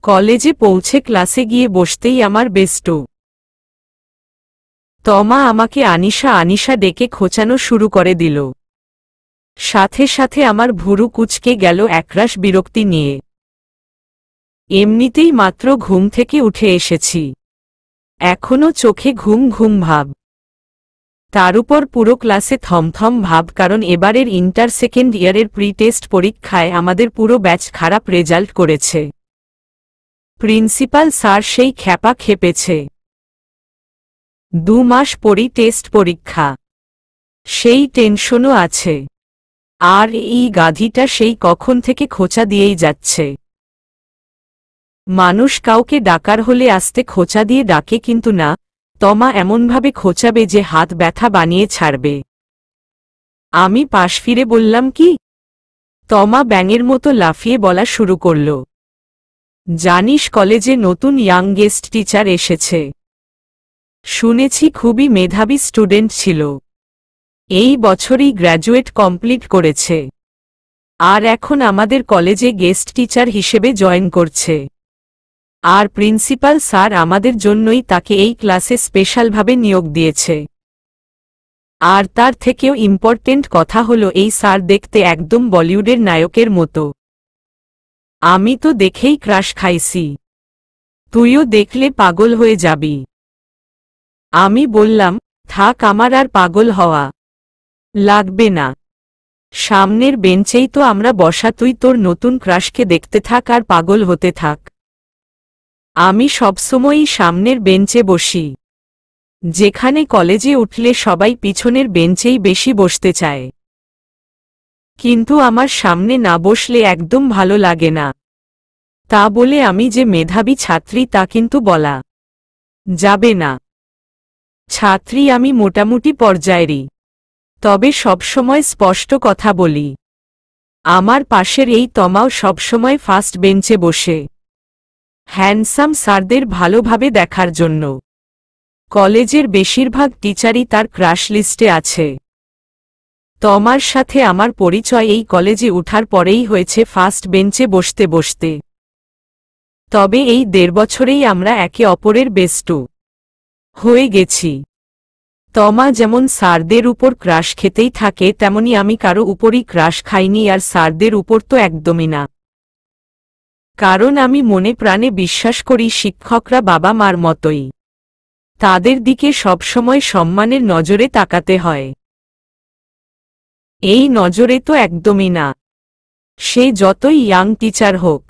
কলেজে পৌঁছে ক্লাসে গিয়ে বসতেই আমার বেস্টো তমা আমাকে আনিশা আনিশা ডেকে খোঁচানো শুরু করে দিল। সাথে সাথে আমার ভুরু কুঁচকে গেল একরাশ বিরক্তি নিয়ে। এমনিতেই মাত্র ঘুম থেকে উঠে এসেছি, এখনো চোখে ঘুম ঘুম ভাব। তার উপর পুরো ক্লাসে থমথম ভাব, কারণ এবারের ইন্টার সেকেন্ড ইয়ারের প্রি টেস্ট পরীক্ষায় আমাদের পুরো ব্যাচ খারাপ রেজাল্ট করেছে। প্রিন্সিপাল স্যার সেই খ্যাপা খেপেছে। 2 মাস পরই টেস্ট পরীক্ষা, সেই টেনশনও আছে। আর এই গাধীটা সেই কখন থেকে খোঁচা দিয়েই যাচ্ছে। মানুষ কাউকে ডাকার হলে আস্তে খোঁচা দিয়ে ডাকে, কিন্তু না, তমা এমনভাবে খোঁচাবে যে হাত ব্যথা বানিয়ে ছাড়বে। আমি পাশ ফিরে বললাম, কি? তমা ব্যাঙের মতো লাফিয়ে বলা শুরু করল, জানিস কলেজে নতুন ইয়াং গেস্ট টিচার এসেছে। শুনেছি খুবই মেধাবী স্টুডেন্ট ছিল, এই বছরই গ্র্যাজুয়েট কমপ্লিট করেছে, আর এখন আমাদের কলেজে গেস্ট টিচার হিসেবে জয়েন করছে। আর প্রিন্সিপাল স্যার আমাদের জন্যই তাকে এই ক্লাসে স্পেশালভাবে নিয়োগ দিয়েছে। আর তার থেকেও ইম্পর্টেন্ট কথা হলো, এই স্যার দেখতে একদম বলিউডের নায়কের মতো। আমি তো দেখেই ক্রাশ খাইছি, তুইও দেখলে পাগল হয়ে যাবি। আমি বললাম, থাক, আমার আর পাগল হওয়া লাগবে না, সামনের বেঞ্চেই তো আমরা বসা, তুই তোর নতুন ক্রাশকে দেখতে থাক আর পাগল হতে থাক। আমি সবসময়ই সামনের বেঞ্চে বসি, যেখানে কলেজে উঠলে সবাই পিছনের বেঞ্চেই বেশি বসতে চায়, কিন্তু আমার সামনে না বসলে একদম ভালো লাগে না। তা বলে আমি যে মেধাবী ছাত্রী তা কিন্তু বলা যাবে না। ছাত্রী আমি মোটামুটি পর্যায়েরই, তবে সবসময় স্পষ্ট কথা বলি। আমার পাশের এই তমাও সবসময় ফার্স্ট বেঞ্চে বসে, হ্যান্ডসাম স্যারদের ভালোভাবে দেখার জন্য। কলেজের বেশিরভাগ টিচারই তার ক্রাশ লিস্টে আছে। তমার সাথে আমার পরিচয় এই কলেজে উঠার পরেই হয়েছে ফার্স্ট বেঞ্চে বসতে বসতে। তবে এই 1.5 বছরেই আমরা একে অপরের বেস্টু হয়ে গেছি। তমা যেমন স্যারদের উপর ক্রাশ খেতেই থাকে, তেমনি আমি কারো উপরই ক্রাশ খাইনি, আর স্যারদের উপর তো একদমই না। কারণ আমি মনে প্রাণে বিশ্বাস করি শিক্ষকরা বাবা মার মতোই, তাদের দিকে সবসময় সম্মানের নজরে তাকাতে হয়। এই নজরে তো একদমই না, সে যতই ইয়াং টিচার হোক।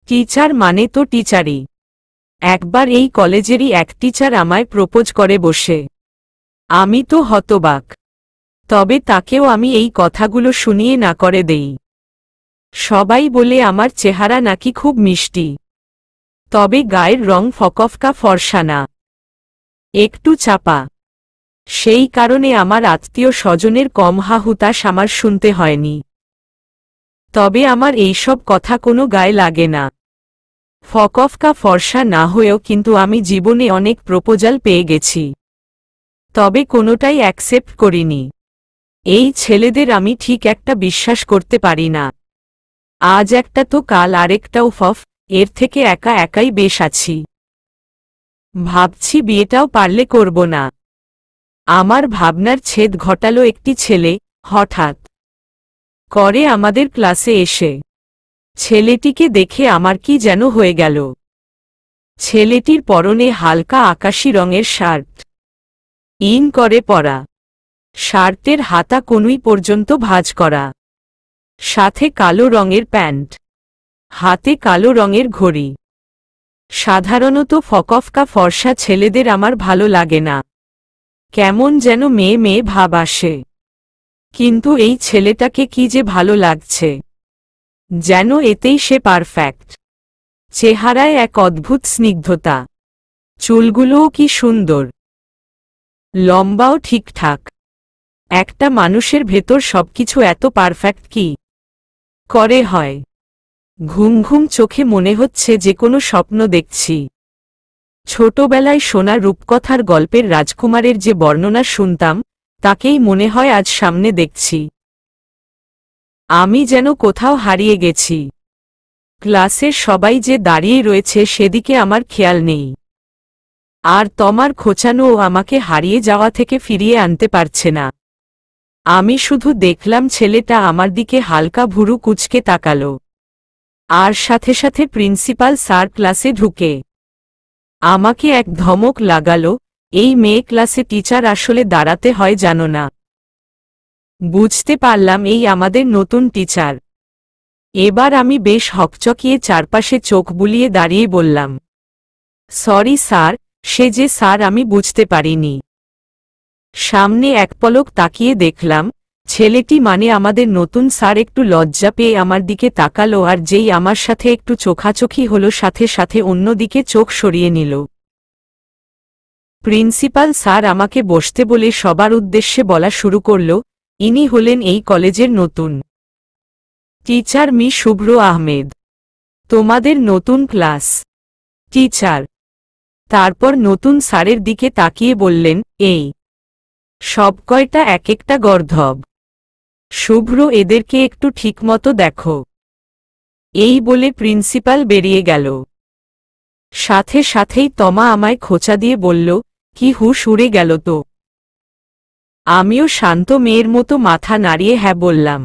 টিচার মানে তো টিচারই। একবার এই কলেজেরই এক টিচার আমায় প্রপোজ করে বসে, আমি তো হতবাক। তবে তাকেও আমি এই কথাগুলো শুনিয়ে না করে দেই। সবাই বলে আমার চেহারা নাকি খুব মিষ্টি, তবে গায়ের রং ফকফকা ফর্সা না, একটু চাপা। সেই কারণে আমার আত্মীয় স্বজনের কম হাহুতাশ আমার শুনতে হয়নি। তবে আমার এইসব কথা কোনো গায়ে লাগে না। ফকফকা ফর্সা না হয়েও কিন্তু আমি জীবনে অনেক প্রপোজাল পেয়ে গেছি, তবে কোনোটাই অ্যাকসেপ্ট করিনি। এই ছেলেদের আমি ঠিক একটা বিশ্বাস করতে পারি না। আজ একটা তো কাল আরেকটাও ফফ, এর থেকে একা একাই বেশ আছি। ভাবছি বিয়েটাও পারলে করব না। আমার ভাবনার ছেদ ঘটালো একটি ছেলে হঠাৎ করে আমাদের ক্লাসে এসে। ছেলেটিকে দেখে আমার কি যেন হয়ে গেল। ছেলেটির পরনে হালকা আকাশী রঙের শার্ট, ইন করে পরা, শার্টের হাতা কনুই পর্যন্ত ভাঁজ করা, সাথে কালো রঙের প্যান্ট, হাতে কালো রঙের ঘড়ি। সাধারণত ফকফকা ফর্সা ছেলেদের আমার ভালো লাগে না, কেমন যেন মেয়ে মেয়ে ভাব আসে। কিন্তু এই ছেলেটাকে কি যে ভালো লাগছে, যেন এতেই সে পারফেক্ট। চেহারায় এক অদ্ভুত স্নিগ্ধতা, চুলগুলোও কি সুন্দর, লম্বাও ঠিকঠাক। একটা মানুষের ভেতর সবকিছু এত পারফেক্ট কি করে হয়? ঘুম ঘুম চোখে মনে হচ্ছে যে কোনো স্বপ্ন দেখছি। ছোটবেলায় শোনা রূপকথার গল্পের রাজকুমারের যে বর্ণনা শুনতাম, তাকেই মনে হয় আজ সামনে দেখছি। আমি যেন কোথাও হারিয়ে গেছি। ক্লাসের সবাই যে দাঁড়িয়ে রয়েছে সেদিকে আমার খেয়াল নেই। আর তমার খোঁচানোও আমাকে হারিয়ে যাওয়া থেকে ফিরিয়ে আনতে পারছে না। আমি শুধু দেখলাম ছেলেটা আমার দিকে হালকা ভুরু কুঁচকে তাকালো। আর সাথে সাথে প্রিন্সিপাল স্যার ক্লাসে ঢুকে আমাকে এক ধমক লাগালো, এই মেয়ে ক্লাসে টিচার আসলে দাঁড়াতে হয় জানো না। বুঝতে পারলাম এই আমাদের নতুন টিচার। এবার আমি বেশ হকচকিয়ে চারপাশে চোখ বুলিয়ে দাঁড়িয়ে বললাম, সরি স্যার, সে যে স্যার আমি বুঝতে পারিনি। সামনে এক পলক তাকিয়ে দেখলাম ছেলেটি মানে আমাদের নতুন স্যার একটু লজ্জা পেয়ে আমার দিকে তাকালো, আর যেই আমার সাথে একটু চোখাচোখি হলো সাথে সাথে অন্যদিকে চোখ সরিয়ে নিল। প্রিন্সিপাল স্যার আমাকে বসতে বলে সবার উদ্দেশ্যে বলা শুরু করল, ইনি হলেন এই কলেজের নতুন টিচার মি শুভ্র আহমেদ, তোমাদের নতুন ক্লাস টিচার। তারপর নতুন স্যারের দিকে তাকিয়ে বললেন, এই সব কয়টা এক একটা গর্ধব, শুভ্র এদেরকে একটু ঠিকমতো দেখো। এই বলে প্রিন্সিপাল বেরিয়ে গেল। সাথে সাথেই তমা আমায় খোঁচা দিয়ে বলল, কি হুশ উড়ে গেল তো। আমিও শান্ত মেয়ের মতো মাথা নাড়িয়ে হ্যাঁ বললাম।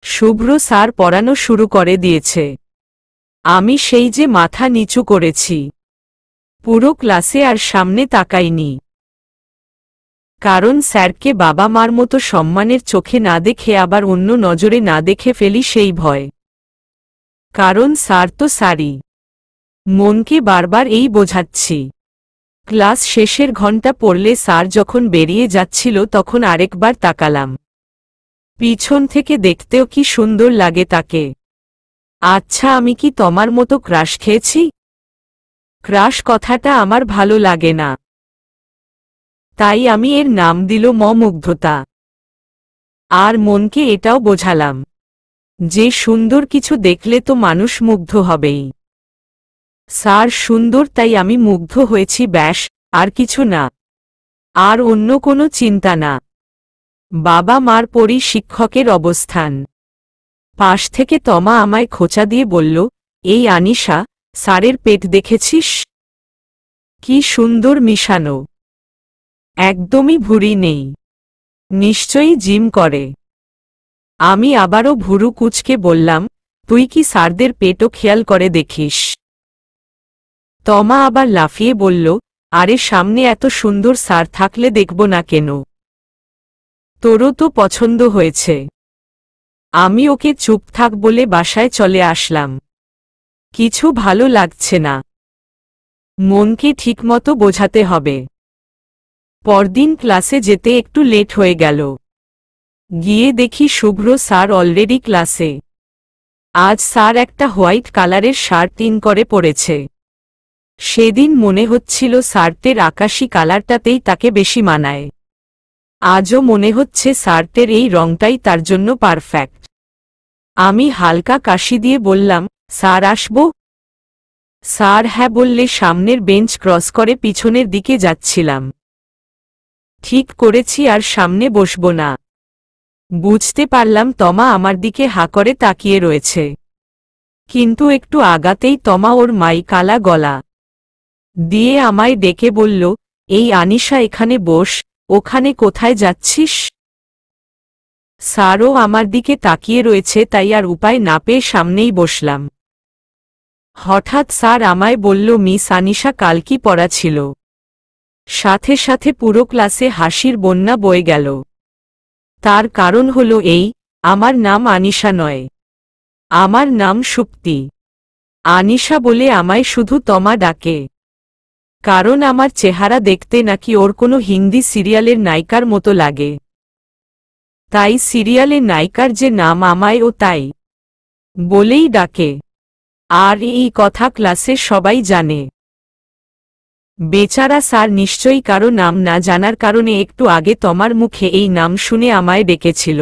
শুভ্র স্যার পড়ানো শুরু করে দিয়েছে। আমি সেই যে মাথা নিচু করেছি, পুরো ক্লাসে আর সামনে তাকাইনি। কারণ স্যারকে বাবা মার মতো সম্মানের চোখে না দেখে আবার অন্য নজরে না দেখে ফেলি সেই ভয়। কারণ স্যার তো স্যারই। মনকে বারবার এই বোঝাচ্ছি। ক্লাস শেষের ঘণ্টা পড়লে স্যার যখন বেরিয়ে যাচ্ছিল তখন আরেকবার তাকালাম। পিছন থেকে দেখতেও কি সুন্দর লাগে তাকে। আচ্ছা, আমি কি তোমার মতো ক্রাশ খেয়েছি? ক্রাশ কথাটা আমার ভালো লাগে না, তাই আমি এর নাম দিল মুগ্ধতা। আর মনকে এটাও বোঝালাম যে সুন্দর কিছু দেখলে তো মানুষ মুগ্ধ হবেই। স্যার সুন্দর তাই আমি মুগ্ধ হয়েছি, ব্যাস, আর কিছু না। আর অন্য কোনো চিন্তা না। বাবা মার পরই শিক্ষকের অবস্থান। পাশ থেকে তমা আমায় খোঁচা দিয়ে বলল, এই আনিশা, স্যারের পেট দেখেছিস? কি সুন্দর মিশানো, একদমই ভুঁড়ি নেই, নিশ্চয়ই জিম করে। আমি আবারও ভুরু কুঁচকে বললাম, তুই কি স্যারদের পেটও খেয়াল করে দেখিস? তমা আবার লাফিয়ে বলল, আরে সামনে এত সুন্দর স্যার থাকলে দেখব না কেন? তোরও তো পছন্দ হয়েছে। আমি ওকে চুপ থাক বলে বাসায় চলে আসলাম। কিছু ভালো লাগছে না। মনকে ঠিকমতো বোঝাতে হবে। পরদিন ক্লাসে যেতে একটু লেট হয়ে গেল। গিয়ে দেখি শুভ্র স্যার অলরেডি ক্লাসে। আজ স্যার একটা হোয়াইট কালারের শার্ট ইন করে পরেছে। সেদিন মনে হচ্ছিল শার্টের আকাশি কালারটাতেই তাকে বেশি মানায়। আজও মনে হচ্ছে শার্টের এই রংটাই তার জন্য পারফেক্ট। আমি হালকা কাশি দিয়ে বললাম, স্যার আসব? স্যার হ্যাঁ বললে সামনের বেঞ্চ ক্রস করে পিছনের দিকে যাচ্ছিলাম। ঠিক করেছি আর সামনে বসব না। বুঝতে পারলাম তমা আমার দিকে হাঁ করে তাকিয়ে রয়েছে। কিন্তু একটু আগাতেই তমা ওর মাই কালা গলা দিয়ে আমায় ডেকে বলল, এই আনিশা এখানে বস, ওখানে কোথায় যাচ্ছিস? স্যারও আমার দিকে তাকিয়ে রয়েছে তাই আর উপায় না পেয়ে সামনেই বসলাম। হঠাৎ স্যার আমায় বলল, মিস আনিশা কাল কি পড়া ছিল? সাথে সাথে পুরো ক্লাসে হাসির বন্যা বয়ে গেল। তার কারণ হলো এই, আমার নাম আনিশা নয়, আমার নাম সুপ্তি। আনিশা বলে আমায় শুধু তমা ডাকে। কারণ আমার চেহারা দেখতে নাকি ওর কোনো হিন্দি সিরিয়ালের নায়িকার মতো লাগে। তাই সিরিয়ালের নায়িকার যে নাম আমায় ও তাই বলেই ডাকে। আর এই কথা ক্লাসের সবাই জানে। বেচারা স্যার নিশ্চয়ই কারো নাম না জানার কারণে একটু আগে তমার মুখে এই নাম শুনে আমায় ডেকেছিল।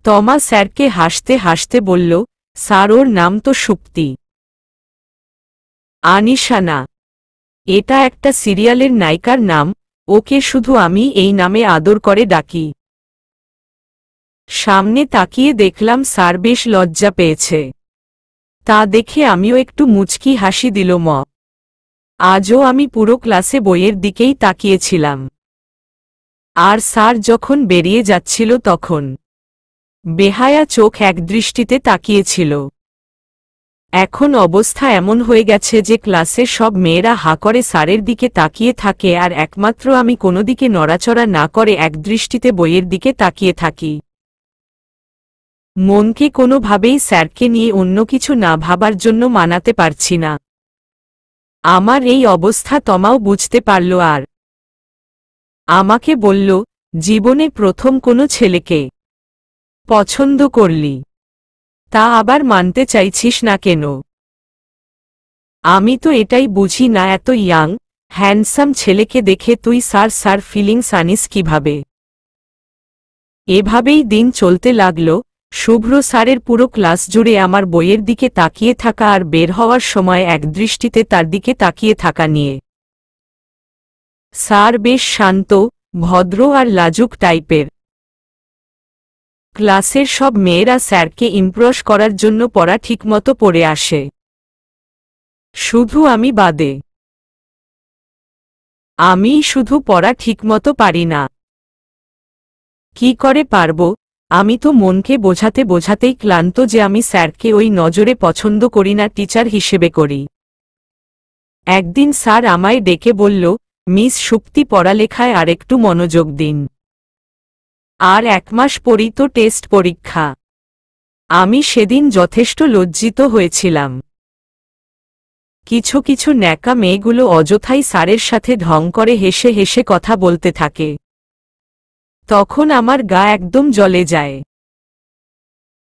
তমা স্যারকে হাসতে হাসতে বলল, স্যার ওর নাম তো সুপ্তি, আনিশা না। এটা একটা সিরিয়ালের নায়িকার নাম, ওকে শুধু আমি এই নামে আদর করে ডাকি। সামনে তাকিয়ে দেখলাম স্যার বেশ লজ্জা পেয়েছে। তা দেখে আমিও একটু মুচকি হাসি দিল ম। আজও আমি পুরো ক্লাসে বইয়ের দিকেই তাকিয়েছিলাম। আর স্যার যখন বেরিয়ে যাচ্ছিল তখন বেহায়া চোখ একদৃষ্টিতে তাকিয়েছিল। এখন অবস্থা এমন হয়ে গেছে যে ক্লাসের সব মেয়েরা হা করে স্যারের দিকে তাকিয়ে থাকে আর একমাত্র আমি কোনো দিকে নড়াচড়া না করে একদৃষ্টিতে বইয়ের দিকে তাকিয়ে থাকি। মনকে কোনোভাবেই স্যারকে নিয়ে অন্য কিছু না ভাবার জন্য মানাতে পারছি না। আমার এই অবস্থা তমাও বুঝতে পারল আর আমাকে বলল, জীবনে প্রথম কোনো ছেলেকে পছন্দ করলি, তা আবার মানতে চাইছিস না কেন? আমি তো এটাই বুঝি না, এত ইয়াং হ্যান্ডসাম ছেলেকে দেখে তুই স্যার ফিলিংস আনিস কিভাবে? এভাবেই দিন চলতে লাগল। শুভ্র স্যারের পুরো ক্লাস জুড়ে আমার বইয়ের দিকে তাকিয়ে থাকা আর বের হওয়ার সময় একদৃষ্টিতে তার দিকে তাকিয়ে থাকা নিয়ে। স্যার বেশ শান্ত, ভদ্র আর লাজুক টাইপের। ক্লাসের সব মেয়েরা স্যারকে ইমপ্রেস করার জন্য পড়া ঠিকমতো পড়ে আসে, শুধু আমি বাদে। আমি শুধু পড়া ঠিকমতো পারি না। কি করে পারব? আমি তো মনকে বোঝাতে বোঝাতেই ক্লান্ত যে আমি স্যারকে ওই নজরে পছন্দ করি না, টিচার হিসেবে করি। একদিন স্যার আমায় ডেকে বলল, মিস সুপ্তি, পড়ালেখায় আরেকটু মনোযোগ দিন। আর 1 মাস পরই তো টেস্ট পরীক্ষা। আমি সেদিন যথেষ্ট লজ্জিত হয়েছিলাম। কিছু কিছু ন্যাকা মেয়েগুলো অযথাই স্যারের সাথে ঢং করে হেসে হেসে কথা বলতে থাকে। তখন আমার গা একদম জ্বলে যায়।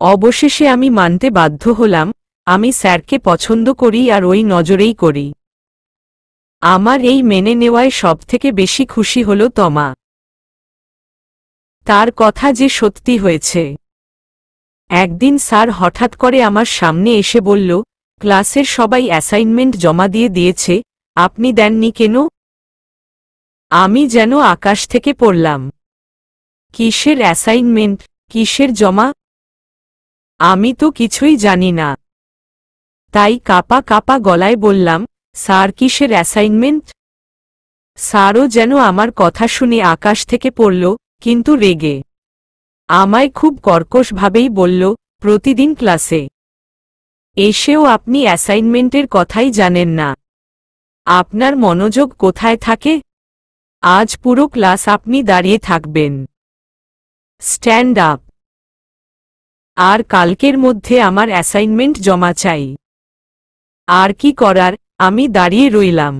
অবশেষে আমি মানতে বাধ্য হলাম, আমি স্যারকে পছন্দ করি আর ওই নজরেই করি। আমার এই মেনে নেওয়ায় সবথেকে বেশি খুশি হল তমা। তার কথা যে সত্যি হয়েছে। একদিন স্যার হঠাৎ করে আমার সামনে এসে বলল, ক্লাসের সবাই অ্যাসাইনমেন্ট জমা দিয়েছে, আপনি দেননি কেন? আমি যেন আকাশ থেকে পড়লাম। কিসের অ্যাসাইনমেন্ট, কিসের জমা? আমি তো কিছুই জানি না। তাই কাপা কাপা গলায় বললাম, স্যার কিসের অ্যাসাইনমেন্ট? স্যারও যেন আমার কথা শুনে আকাশ থেকে পড়ল, কিন্তু রেগে। আমায় খুব কর্কশভাবেই বলল, প্রতিদিন ক্লাসে এসেও আপনি অ্যাসাইনমেন্টের কথাই জানেন না। আপনার মনোযোগ কোথায় থাকে? আজ পুরো ক্লাস আপনি দাঁড়িয়ে থাকবেন। Stand up. আর কালকের মধ্যে আমার অ্যাসাইনমেন্ট জমা চাই। আর কি করার, আমি দাঁড়িয়ে রইলাম।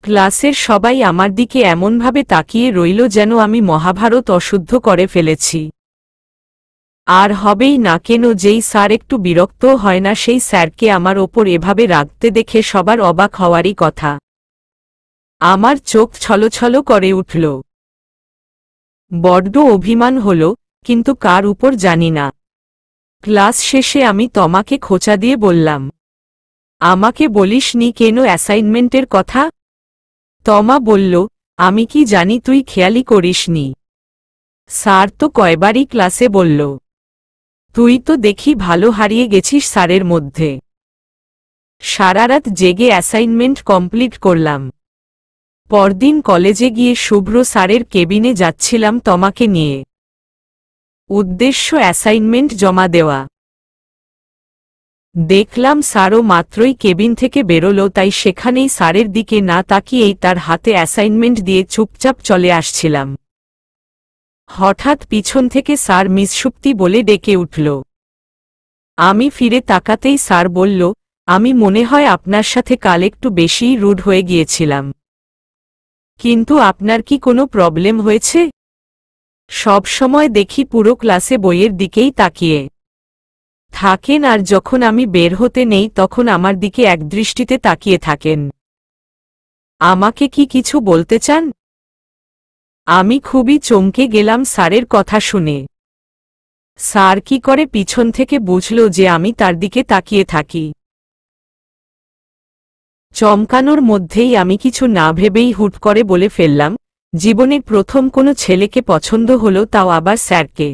ক্লাসের সবাই আমার দিকে এমনভাবে তাকিয়ে রইল যেন আমি মহাভারত অশুদ্ধ করে ফেলেছি। আর হবেই না কেন, যেই স্যার একটু বিরক্তও হয় না সেই স্যারকে আমার ওপর এভাবে রাগতে দেখে সবার অবাক হওয়ারই কথা। আমার চোখ ছলছল করে উঠল। বড্ড অভিমান হল, কিন্তু কার উপর জানি না। ক্লাস শেষে আমি তমাকে খোঁচা দিয়ে বললাম, আমাকে বলিসনি কেন অ্যাসাইনমেন্টের কথা? তমা বলল, আমি কি জানি, তুই খেয়ালই করিসনি। স্যার তো কয়বারই ক্লাসে বলল। তুই তো দেখি ভালো হারিয়ে গেছিস স্যারের মধ্যে। সারারাত জেগে অ্যাসাইনমেন্ট কমপ্লিট করলাম। পরদিন কলেজে গিয়ে শুভ্র স্যারের কেবিনে যাচ্ছিলাম তমাকে নিয়ে। উদ্দেশ্য অ্যাসাইনমেন্ট জমা দেওয়া। দেখলাম স্যারও মাত্রই কেবিন থেকে বেরোল, তাই সেখানেই স্যারের দিকে না তাকিয়েই তার হাতে অ্যাসাইনমেন্ট দিয়ে চুপচাপ চলে আসছিলাম। হঠাৎ পিছন থেকে স্যার মিস সুপ্তি বলে ডেকে উঠল। আমি ফিরে তাকাতেই স্যার বলল, আমি মনে হয় আপনার সাথে কাল একটু বেশিই রুড হয়ে গিয়েছিলাম। কিন্তু আপনার কি কোনো প্রবলেম হয়েছে? সব সময় দেখি পুরো ক্লাসে বইয়ের দিকেই তাকিয়ে থাকেন, আর যখন আমি বের হতে নেই তখন আমার দিকে একদৃষ্টিতে তাকিয়ে থাকেন। আমাকে কি কিছু বলতে চান? আমি খুবই চমকে গেলাম স্যারের কথা শুনে। স্যার কি করে পিছন থেকে বুঝল যে আমি তার দিকে তাকিয়ে থাকি? চমকানোর মধ্যেই আমি কিছু না ভেবেই হুট করে বলে ফেললাম, জীবনে প্রথম কোনো ছেলেকে পছন্দ হলো, তাও আবার স্যারকে।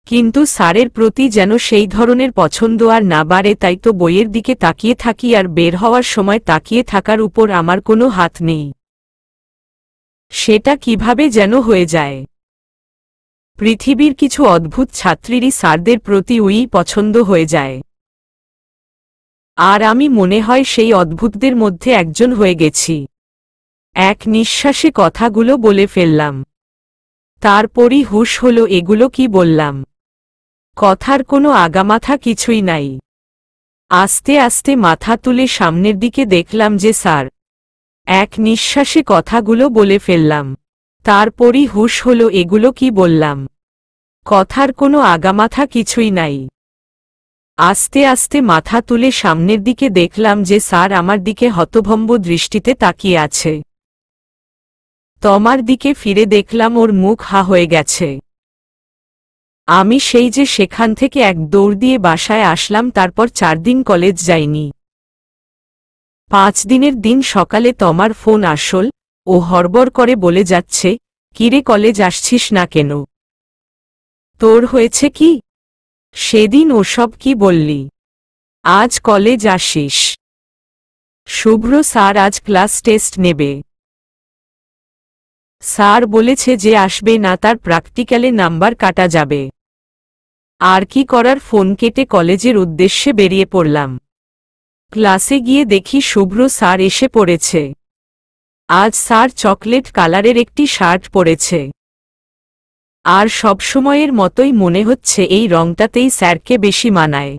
কিন্তু স্যারের প্রতি যেন সেই ধরনের পছন্দ আর না বাড়ে, তাই তো বইয়ের দিকে তাকিয়ে থাকি আর বের হওয়ার সময় তাকিয়ে থাকার উপর আমার কোনো হাত নেই। সেটা কিভাবে যেন হয়ে যায়। পৃথিবীর কিছু অদ্ভুত ছাত্রীরই স্যারদের প্রতি পছন্দ হয়ে যায়। আর আমি মনে হয় সেই অদ্ভুতদের মধ্যে একজন হয়ে গেছি। এক নিঃশ্বাসে কথাগুলো বলে ফেললাম। তারপরই হুঁশ হলো, এগুলো কি বললাম। কথার কোনো আগামাথা কিছুই নাই। আস্তে আস্তে মাথা তুলে সামনের দিকে দেখলাম যে স্যার। এক নিঃশ্বাসে কথাগুলো বলে ফেললাম। তারপরই হুঁশ হলো, এগুলো কি বললাম। কথার কোনো আগামাথা কিছুই নাই। আস্তে আস্তে মাথা তুলে সামনের দিকে দেখলাম যে স্যার আমার দিকে হতভম্ব দৃষ্টিতে তাকিয়ে আছে। তমার দিকে ফিরে দেখলাম ওর মুখ হা হয়ে গেছে। আমি সেই যে সেখান থেকে এক দৌড় দিয়ে বাসায় আসলাম, তারপর 4 দিন কলেজ যাইনি। 5 দিনের দিন সকালে তমার ফোন আসল। ও হড়বড় করে বলে যাচ্ছে, কিরে কলেজ আসছিস না কেন? তোর হয়েছে কি? সেদিন ওসব কি বললি? আজ কলেজ আসিস। শুভ্র স্যার আজ ক্লাস টেস্ট নেবে। স্যার বলেছে যে আসবে না তার প্র্যাকটিক্যালে নাম্বার কাটা যাবে। আর কি করার, ফোন কেটে কলেজের উদ্দেশ্যে বেরিয়ে পড়লাম। ক্লাসে গিয়ে দেখি শুভ্র স্যার এসে পড়েছে। আজ স্যার চকলেট কালারের একটি শার্ট পরেছে। আর সবসময়ের মতোই মনে হচ্ছে এই রংটাতেই স্যারকে বেশি মানায়।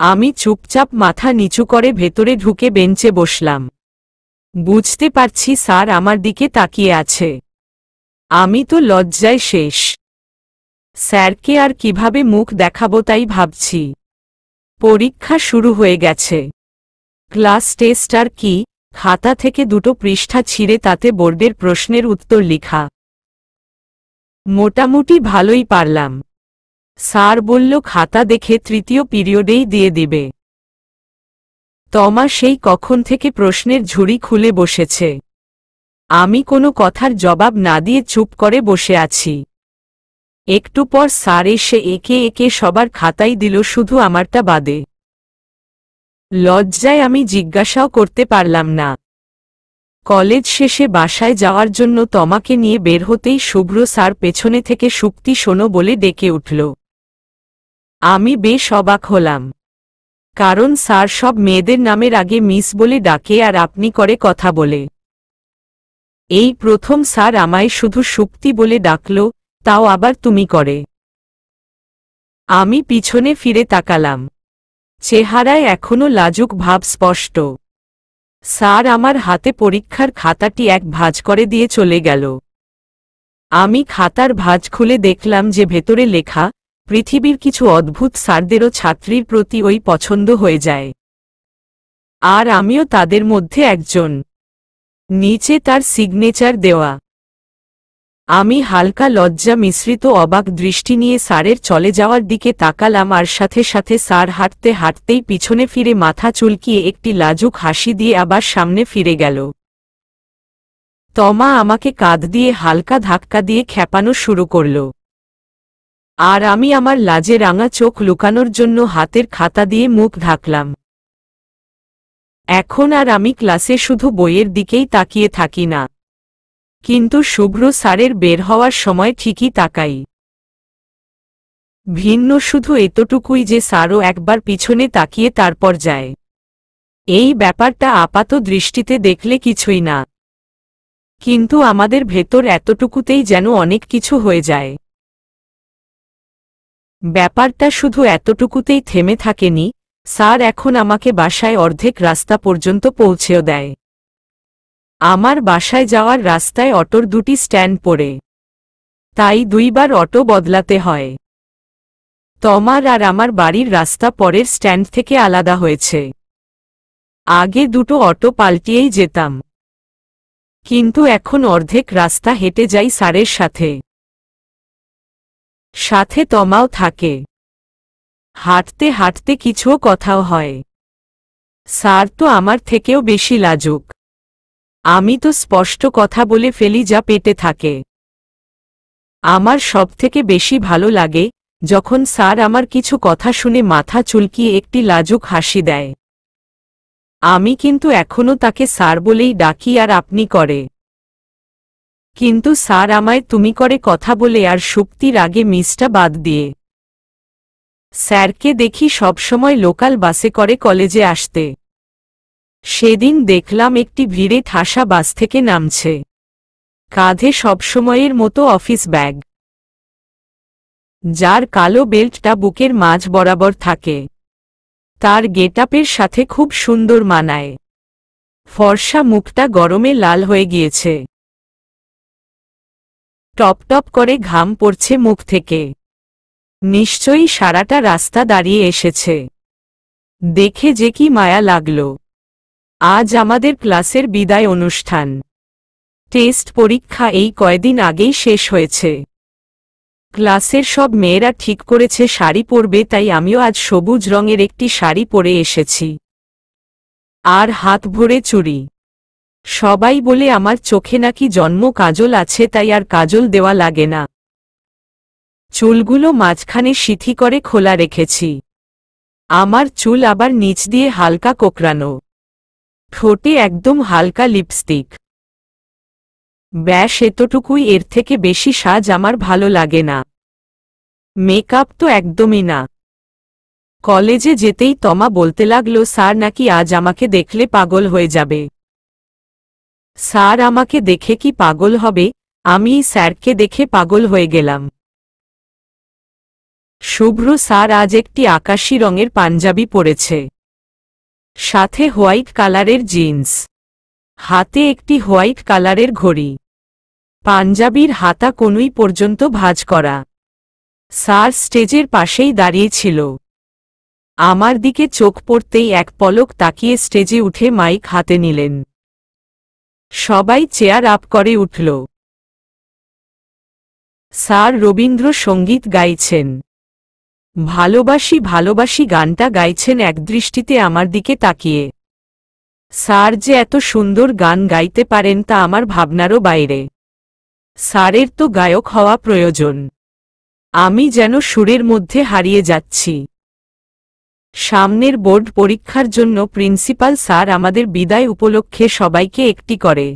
আমি চুপচাপ মাথা নিচু করে ভেতরে ঢুকে বেঞ্চে বসলাম। বুঝতে পারছি স্যার আমার দিকে তাকিয়ে আছে। আমি তো লজ্জায় শেষ। স্যারকে আর কিভাবে মুখ দেখাবো তাই ভাবছি। পরীক্ষা শুরু হয়ে গেছে। ক্লাস টেস্ট আর কি, খাতা থেকে 2টো পৃষ্ঠা ছিঁড়ে তাতে বোর্ডের প্রশ্নের উত্তর লিখা। মোটামুটি ভালোই পারলাম। স্যার বলল খাতা দেখে 3য় পিরিয়ডেই দিয়ে দিবে। তমা সেই কখন থেকে প্রশ্নের ঝুড়ি খুলে বসেছে। আমি কোনো কথার জবাব না দিয়ে চুপ করে বসে আছি। একটু পর স্যার এসে একে একে সবার খাতাই দিল, শুধু আমারটা বাদে। লজ্জায় আমি জিজ্ঞাসাও করতে পারলাম না। কলেজ শেষে বাসায় যাওয়ার জন্য তমাকে নিয়ে বের হতেই শুভ্র স্যার পেছনে থেকে সুক্তি শোনো বলে ডেকে উঠল। আমি বেশ অবাক হলাম, কারণ স্যার সব মেয়েদের নামের আগে মিস বলে ডাকে আর আপনি করে কথা বলে। এই প্রথম স্যার আমায় শুধু সুক্তি বলে ডাকল, তাও আবার তুমি করে। আমি পিছনে ফিরে তাকালাম। চেহারায় এখনো লাজুক ভাব স্পষ্ট। স্যার আমার হাতে পরীক্ষার খাতাটি এক ভাঁজ করে দিয়ে চলে গেল। আমি খাতার ভাঁজ খুলে দেখলাম যে ভেতরে লেখা, পৃথিবীর কিছু অদ্ভুত স্যারদেরও ছাত্রীর প্রতি পছন্দ হয়ে যায়। আর আমিও তাদের মধ্যে একজন। নিচে তার সিগনেচার দেওয়া। আমি হালকা লজ্জা মিশ্রিত অবাক দৃষ্টি নিয়ে স্যারের চলে যাওয়ার দিকে তাকালাম, আর সাথে সাথে স্যার হাঁটতে হাঁটতেই পিছনে ফিরে মাথা চুলকিয়ে একটি লাজুক হাসি দিয়ে আবার সামনে ফিরে গেল। তমা আমাকে কাঁধ দিয়ে হালকা ধাক্কা দিয়ে খেপানো শুরু করল। আর আমি আমার লাজে রাঙা চোখ লুকানোর জন্য হাতের খাতা দিয়ে মুখ ঢাকলাম। এখন আর আমি ক্লাসে শুধু বইয়ের দিকেই তাকিয়ে থাকি না, কিন্তু শুভ্র স্যারের বের হওয়ার সময় ঠিকই তাকাই। ভিন্ন শুধু এতটুকুই যে স্যারও একবার পিছনে তাকিয়ে তারপর যায়। এই ব্যাপারটা আপাত দৃষ্টিতে দেখলে কিছুই না, কিন্তু আমাদের ভেতর এতটুকুতেই যেন অনেক কিছু হয়ে যায়। ব্যাপারটা শুধু এতটুকুতেই থেমে থাকেনি, স্যার এখন আমাকে বাসায় অর্ধেক রাস্তা পর্যন্ত পৌঁছেও দেয়। আমার বাসায় যাওয়ার রাস্তায় অটোর 2টি স্ট্যান্ড পড়ে, তাই 2বার অটো বদলাতে হয়। তমার আর আমার বাড়ির রাস্তা পরের স্ট্যান্ড থেকে আলাদা হয়েছে। আগে 2টো অটো পাল্টিয়েই যেতাম, কিন্তু এখন অর্ধেক রাস্তা হেঁটে যাই স্যারের সাথে। সাথে তমাও থাকে। হাঁটতে হাঁটতে কিছুও কথাও হয়। স্যার তো আমার থেকেও বেশি লাজুক। আমি তো স্পষ্ট কথা বলে ফেলি যা পেটে থাকে। আমার সবথেকে বেশি ভালো লাগে, যখন স্যার আমার কিছু কথা শুনে মাথা চুলকিয়ে একটি লাজুক হাসি দেয়। আমি কিন্তু এখনো তাকে স্যার বলেই ডাকি আর আপনি করে। কিন্তু স্যার আমায় তুমি করে কথা বলে আর শুক্তির আগে মিসটা বাদ দিয়ে। স্যারকে দেখি সবসময় লোকাল বাসে করে কলেজে আসতে। সেদিন দেখলাম একটি ভিড়ে ঠাসা বাস থেকে নামছে, কাঁধে সবসময়ের মতো অফিস ব্যাগ, যার কালো বেল্টটা বুকের মাঝ বরাবর থাকে। তার গেটআপের সাথে খুব সুন্দর মানায়। ফর্সা মুখটা গরমে লাল হয়ে গিয়েছে, টপ টপ করে ঘাম পড়ছে মুখ থেকে। নিশ্চয়ই সারাটা রাস্তা দাঁড়িয়ে এসেছে। দেখে যে কি মায়া লাগল। আজ আমাদের ক্লাসের বিদায় অনুষ্ঠান। টেস্ট পরীক্ষা এই কয়দিন আগেই শেষ হয়েছে। ক্লাসের সব মেয়েরা ঠিক করেছে শাড়ি পরবে, তাই আমিও আজ সবুজ রঙের একটি শাড়ি পরে এসেছি, আর হাত ভরে চুড়ি। সবাই বলে আমার চোখে নাকি জন্ম কাজল আছে, তাই আর কাজল দেওয়া লাগে না। চুলগুলো মাঝখানে সিথি করে খোলা রেখেছি। আমার চুল আবার নিচ দিয়ে হালকা কোকড়ানো, ঠোঁটে একদম হালকা লিপস্টিক। ব্যাস এতটুকুই, এর থেকে বেশি সাজ আমার ভালো লাগে না। মেকআপ তো একদমই না। কলেজে যেতেই তমা বলতে লাগলো স্যার নাকি আজ আমাকে দেখলে পাগল হয়ে যাবে। স্যার আমাকে দেখে কি পাগল হবে, আমি স্যারকে দেখে পাগল হয়ে গেলাম। শুভ্র স্যার আজ একটি আকাশী রঙের পাঞ্জাবি পরেছে, সাথে হোয়াইট কালারের জিন্স, হাতে একটি হোয়াইট কালারের ঘড়ি। পাঞ্জাবির হাতা কনুই পর্যন্ত ভাঁজ করা। স্যার স্টেজের পাশেই দাঁড়িয়েছিল। আমার দিকে চোখ পড়তেই এক পলক তাকিয়ে স্টেজে উঠে মাইক হাতে নিলেন। সবাই চেয়ার আপ করে উঠল। স্যার রবীন্দ্রসঙ্গীত গাইছেন। ভালোবাসি ভালোবাসি গানটা গাইছেন একদৃষ্টিতে আমার দিকে তাকিয়ে। স্যার যে এত সুন্দর গান গাইতে পারেন তা আমার ভাবনারও বাইরে। স্যারের তো গায়ক হওয়া প্রয়োজন। আমি যেন সুরের মধ্যে হারিয়ে যাচ্ছি। সামনের বোর্ড পরীক্ষার জন্য প্রিন্সিপাল স্যার আমাদের বিদায় উপলক্ষে সবাইকে একটি করে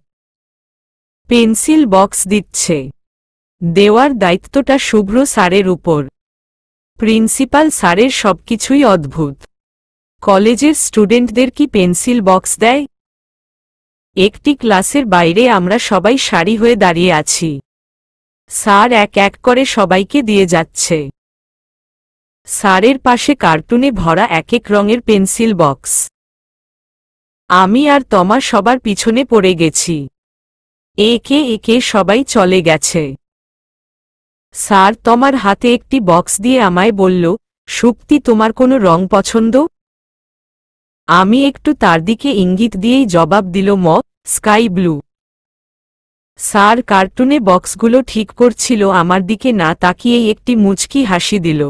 পেন্সিল বক্স দিচ্ছে। দেওয়ার দায়িত্বটা শুভ্র স্যারের উপর। প্রিন্সিপাল স্যারের সবকিছুই অদ্ভুত। কলেজের স্টুডেন্টদের কি পেন্সিল বক্স দেয়? একটি ক্লাসের বাইরে আমরা সবাই সারি হয়ে দাঁড়িয়ে আছি। স্যার এক এক করে সবাইকে দিয়ে যাচ্ছে। স্যারের পাশে কার্টুনে ভরা এক এক রঙের পেন্সিল বক্স। আমি আর তমা সবার পিছনে পড়ে গেছি। একে একে সবাই চলে গেছে। স্যার তমার হাতে একটি বক্স দিয়ে আমায় বলল, শুক্তি তোমার কোনো রং পছন্দ? আমি একটু তার দিকে ইঙ্গিত দিয়েই জবাব দিল স্কাই ব্লু। স্যার কার্টুনে বক্সগুলো ঠিক করছিল, আমার দিকে না তাকিয়েই একটি মুচকি হাসি দিল।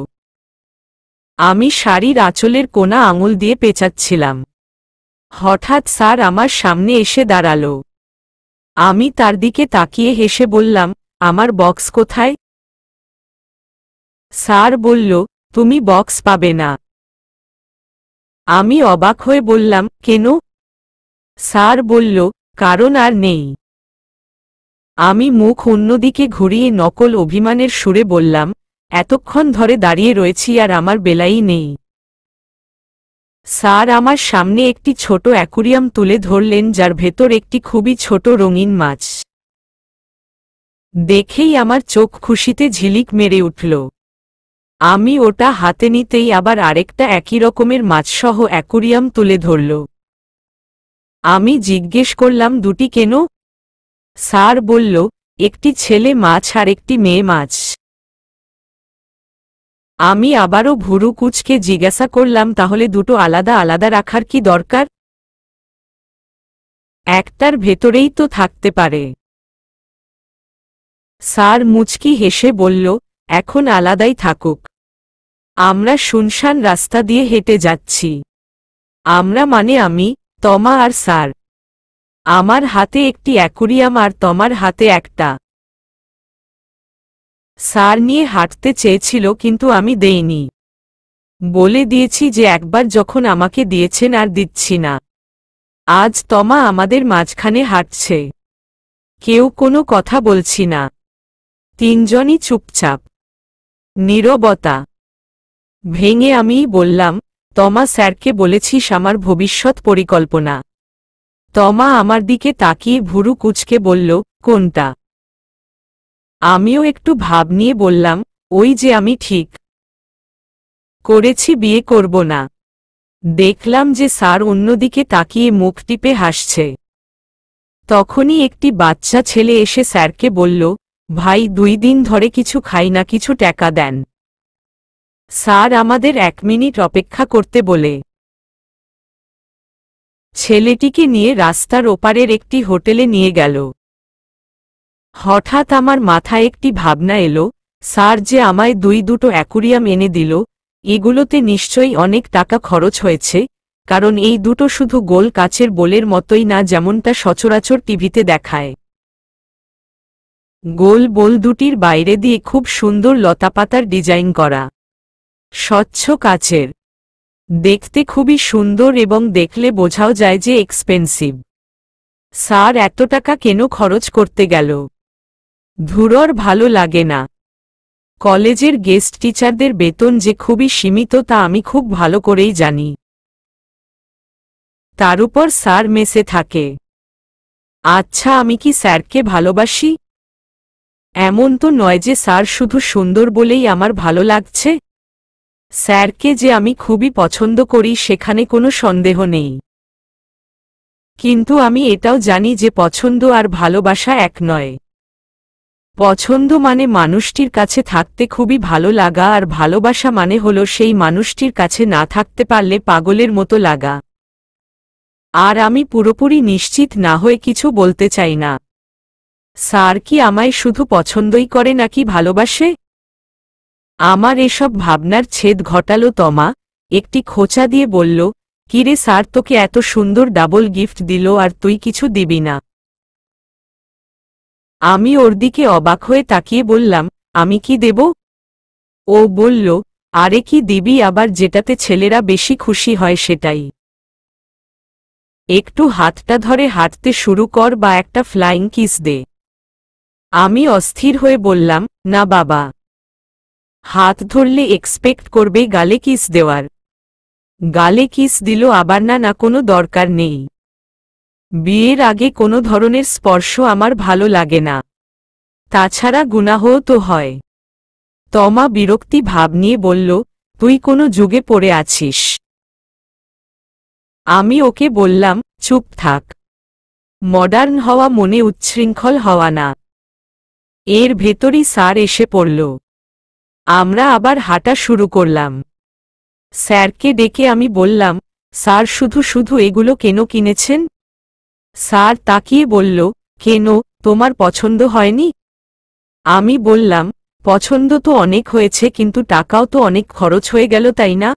আমি শাড়ির আঁচলের কোনা আঙুল দিয়ে পেঁচাচ্ছিলাম। হঠাৎ স্যার আমার সামনে এসে দাঁড়াল। আমি তার দিকে তাকিয়ে হেসে বললাম, আমার বক্স কোথায়? স্যার বলল, তুমি বক্স পাবে না। আমি অবাক হয়ে বললাম, কেন? স্যার বলল, কারণ আর নেই। আমি মুখ অন্যদিকে ঘুরিয়ে নকল অভিমানের সুরে বললাম, এতক্ষণ ধরে দাঁড়িয়ে রয়েছি আর আমার বেলাই নেই। স্যার আমার সামনে একটি ছোট অ্যাকুরিয়াম তুলে ধরলেন, যার ভেতর একটি খুবই ছোট রঙিন মাছ। দেখেই আমার চোখ খুশিতে ঝিলিক মেরে উঠল। আমি ওটা হাতে নিতেই আবার আরেকটা একই রকমের মাছসহ অ্যাকুরিয়াম তুলে ধরল। আমি জিজ্ঞেস করলাম, দুটি কেন? স্যার বলল, একটি ছেলে মাছ আর একটি মেয়ে মাছ। আমি আবারও ভুরু কুঁচকে জিজ্ঞাসা করলাম, তাহলে দুটো আলাদা আলাদা রাখার কি দরকার? একটার ভেতরেই তো থাকতে পারে। স্যার মুচকি হেসে বলল, এখন আলাদাই থাকুক। আমরা শুনশান রাস্তা দিয়ে হেঁটে যাচ্ছি। আমরা মানে আমি, তমা আর স্যার। আমার হাতে একটি অ্যাকুরিয়াম আর তমার হাতে একটা স্যার নিয়ে হাঁটতে চেয়েছিল কিন্তু আমি দেইনি। বলে দিয়েছি যে একবার যখন আমাকে দিয়েছেন আর দিচ্ছি না। আজ তমা আমাদের মাঝখানে হাঁটছে। কেউ কোনো কথা বলছি না। তিনজনই চুপচাপ। নীরবতা ভেঙে আমিই বললাম, তমা স্যারকে বলেছিস আমার ভবিষ্যৎ পরিকল্পনা? তমা আমার দিকে তাকিয়ে ভুরু কুঁচকে বলল, কোনটা? আমিও একটু ভাব নিয়ে বললাম, ওই যে আমি ঠিক করেছি বিয়ে করব না। দেখলাম যে স্যার অন্যদিকে তাকিয়ে মুখ টিপে হাসছে। তখনই একটি বাচ্চা ছেলে এসে স্যারকে বলল, ভাই 2 দিন ধরে কিছু খাই না, কিছু টাকা দেন। স্যার আমাদের 1 মিনিট অপেক্ষা করতে বলে ছেলেটিকে নিয়ে রাস্তার ওপারের একটি হোটেলে নিয়ে গেল। হঠাৎ আমার মাথায় একটি ভাবনা এলো, স্যার যে আমায় দুটো অ্যাকুরিয়াম এনে দিল, এগুলোতে নিশ্চয়ই অনেক টাকা খরচ হয়েছে, কারণ এই দুটো শুধু গোল কাচের বোলের মতোই না যেমনটা সচরাচর টিভিতে দেখায়। গোল বোল দুটির বাইরে দিয়ে খুব সুন্দর লতাপাতার ডিজাইন করা, স্বচ্ছ কাচের। দেখতে খুবই সুন্দর এবং দেখলে বোঝাও যায় যে এক্সপেন্সিভ। স্যার এত টাকা কেন খরচ করতে গেল? ধুরর ভালো লাগে না। কলেজের গেস্ট টিচারদের বেতন যে খুবই সীমিত তা আমি খুব ভালো করেই জানি। তার উপর স্যার মেসে থাকে। আচ্ছা আমি কি স্যারকে ভালোবাসি? এমন তো নয় যে স্যার শুধু সুন্দর বলেই আমার ভালো লাগছে। স্যারকে যে আমি খুবই পছন্দ করি সেখানে কোনো সন্দেহ নেই। কিন্তু আমি এটাও জানি যে পছন্দ আর ভালোবাসা এক নয়। পছন্দ মানে মানুষটির কাছে থাকতে খুবই ভালো লাগা, আর ভালোবাসা মানে হলো সেই মানুষটির কাছে না থাকতে পারলে পাগলের মতো লাগা। আর আমি পুরোপুরি নিশ্চিত না হয়ে কিছু বলতে চাই না। স্যার কি আমায় শুধু পছন্দই করে নাকি ভালোবাসে? আমার এসব ভাবনার ছেদ ঘটালো তমা, একটি খোঁচা দিয়ে বলল, কিরে স্যার তোকে এত সুন্দর ডাবল গিফট দিল আর তুই কিছু দিবি না? আমি ওর দিকে অবাক হয়ে তাকিয়ে বললাম, আমি কি দেব? ও বলল, আরে কি দিবি আবার, যেটাতে ছেলেরা বেশি খুশি হয় সেটাই। একটু হাতটা ধরে হাঁটতে শুরু কর বা একটা ফ্লাইং কিস দে। আমি অস্থির হয়ে বললাম, না বাবা। হাত ধরলে এক্সপেক্ট করবে গালে কিস দেওয়ার। গালে কিস দিল আবার? না না, কোনো দরকার নেই। বিয়ের আগে কোনো ধরনের স্পর্শ আমার ভালো লাগে না। তাছাড়া গুনাহও তো হয়। তমা বিরক্তি ভাব নিয়ে বলল, তুই কোনো যুগে পড়ে আছিস? আমি ওকে বললাম, চুপ থাক। মডার্ন হওয়া মনে উচ্ছৃঙ্খল হওয়া না। এর ভেতরই স্যার এসে পড়ল। আমরা আবার হাঁটা শুরু করলাম। স্যারকে ডেকে আমি বললাম, স্যার শুধু শুধু এগুলো কেন কিনেছেন? স্যার তাকিয়ে বলল, কেন, তোমার পছন্দ হয়নি? আমি বললাম, পছন্দ তো অনেক হয়েছে কিন্তু টাকাও তো অনেক খরচ হয়ে গেল তাই না?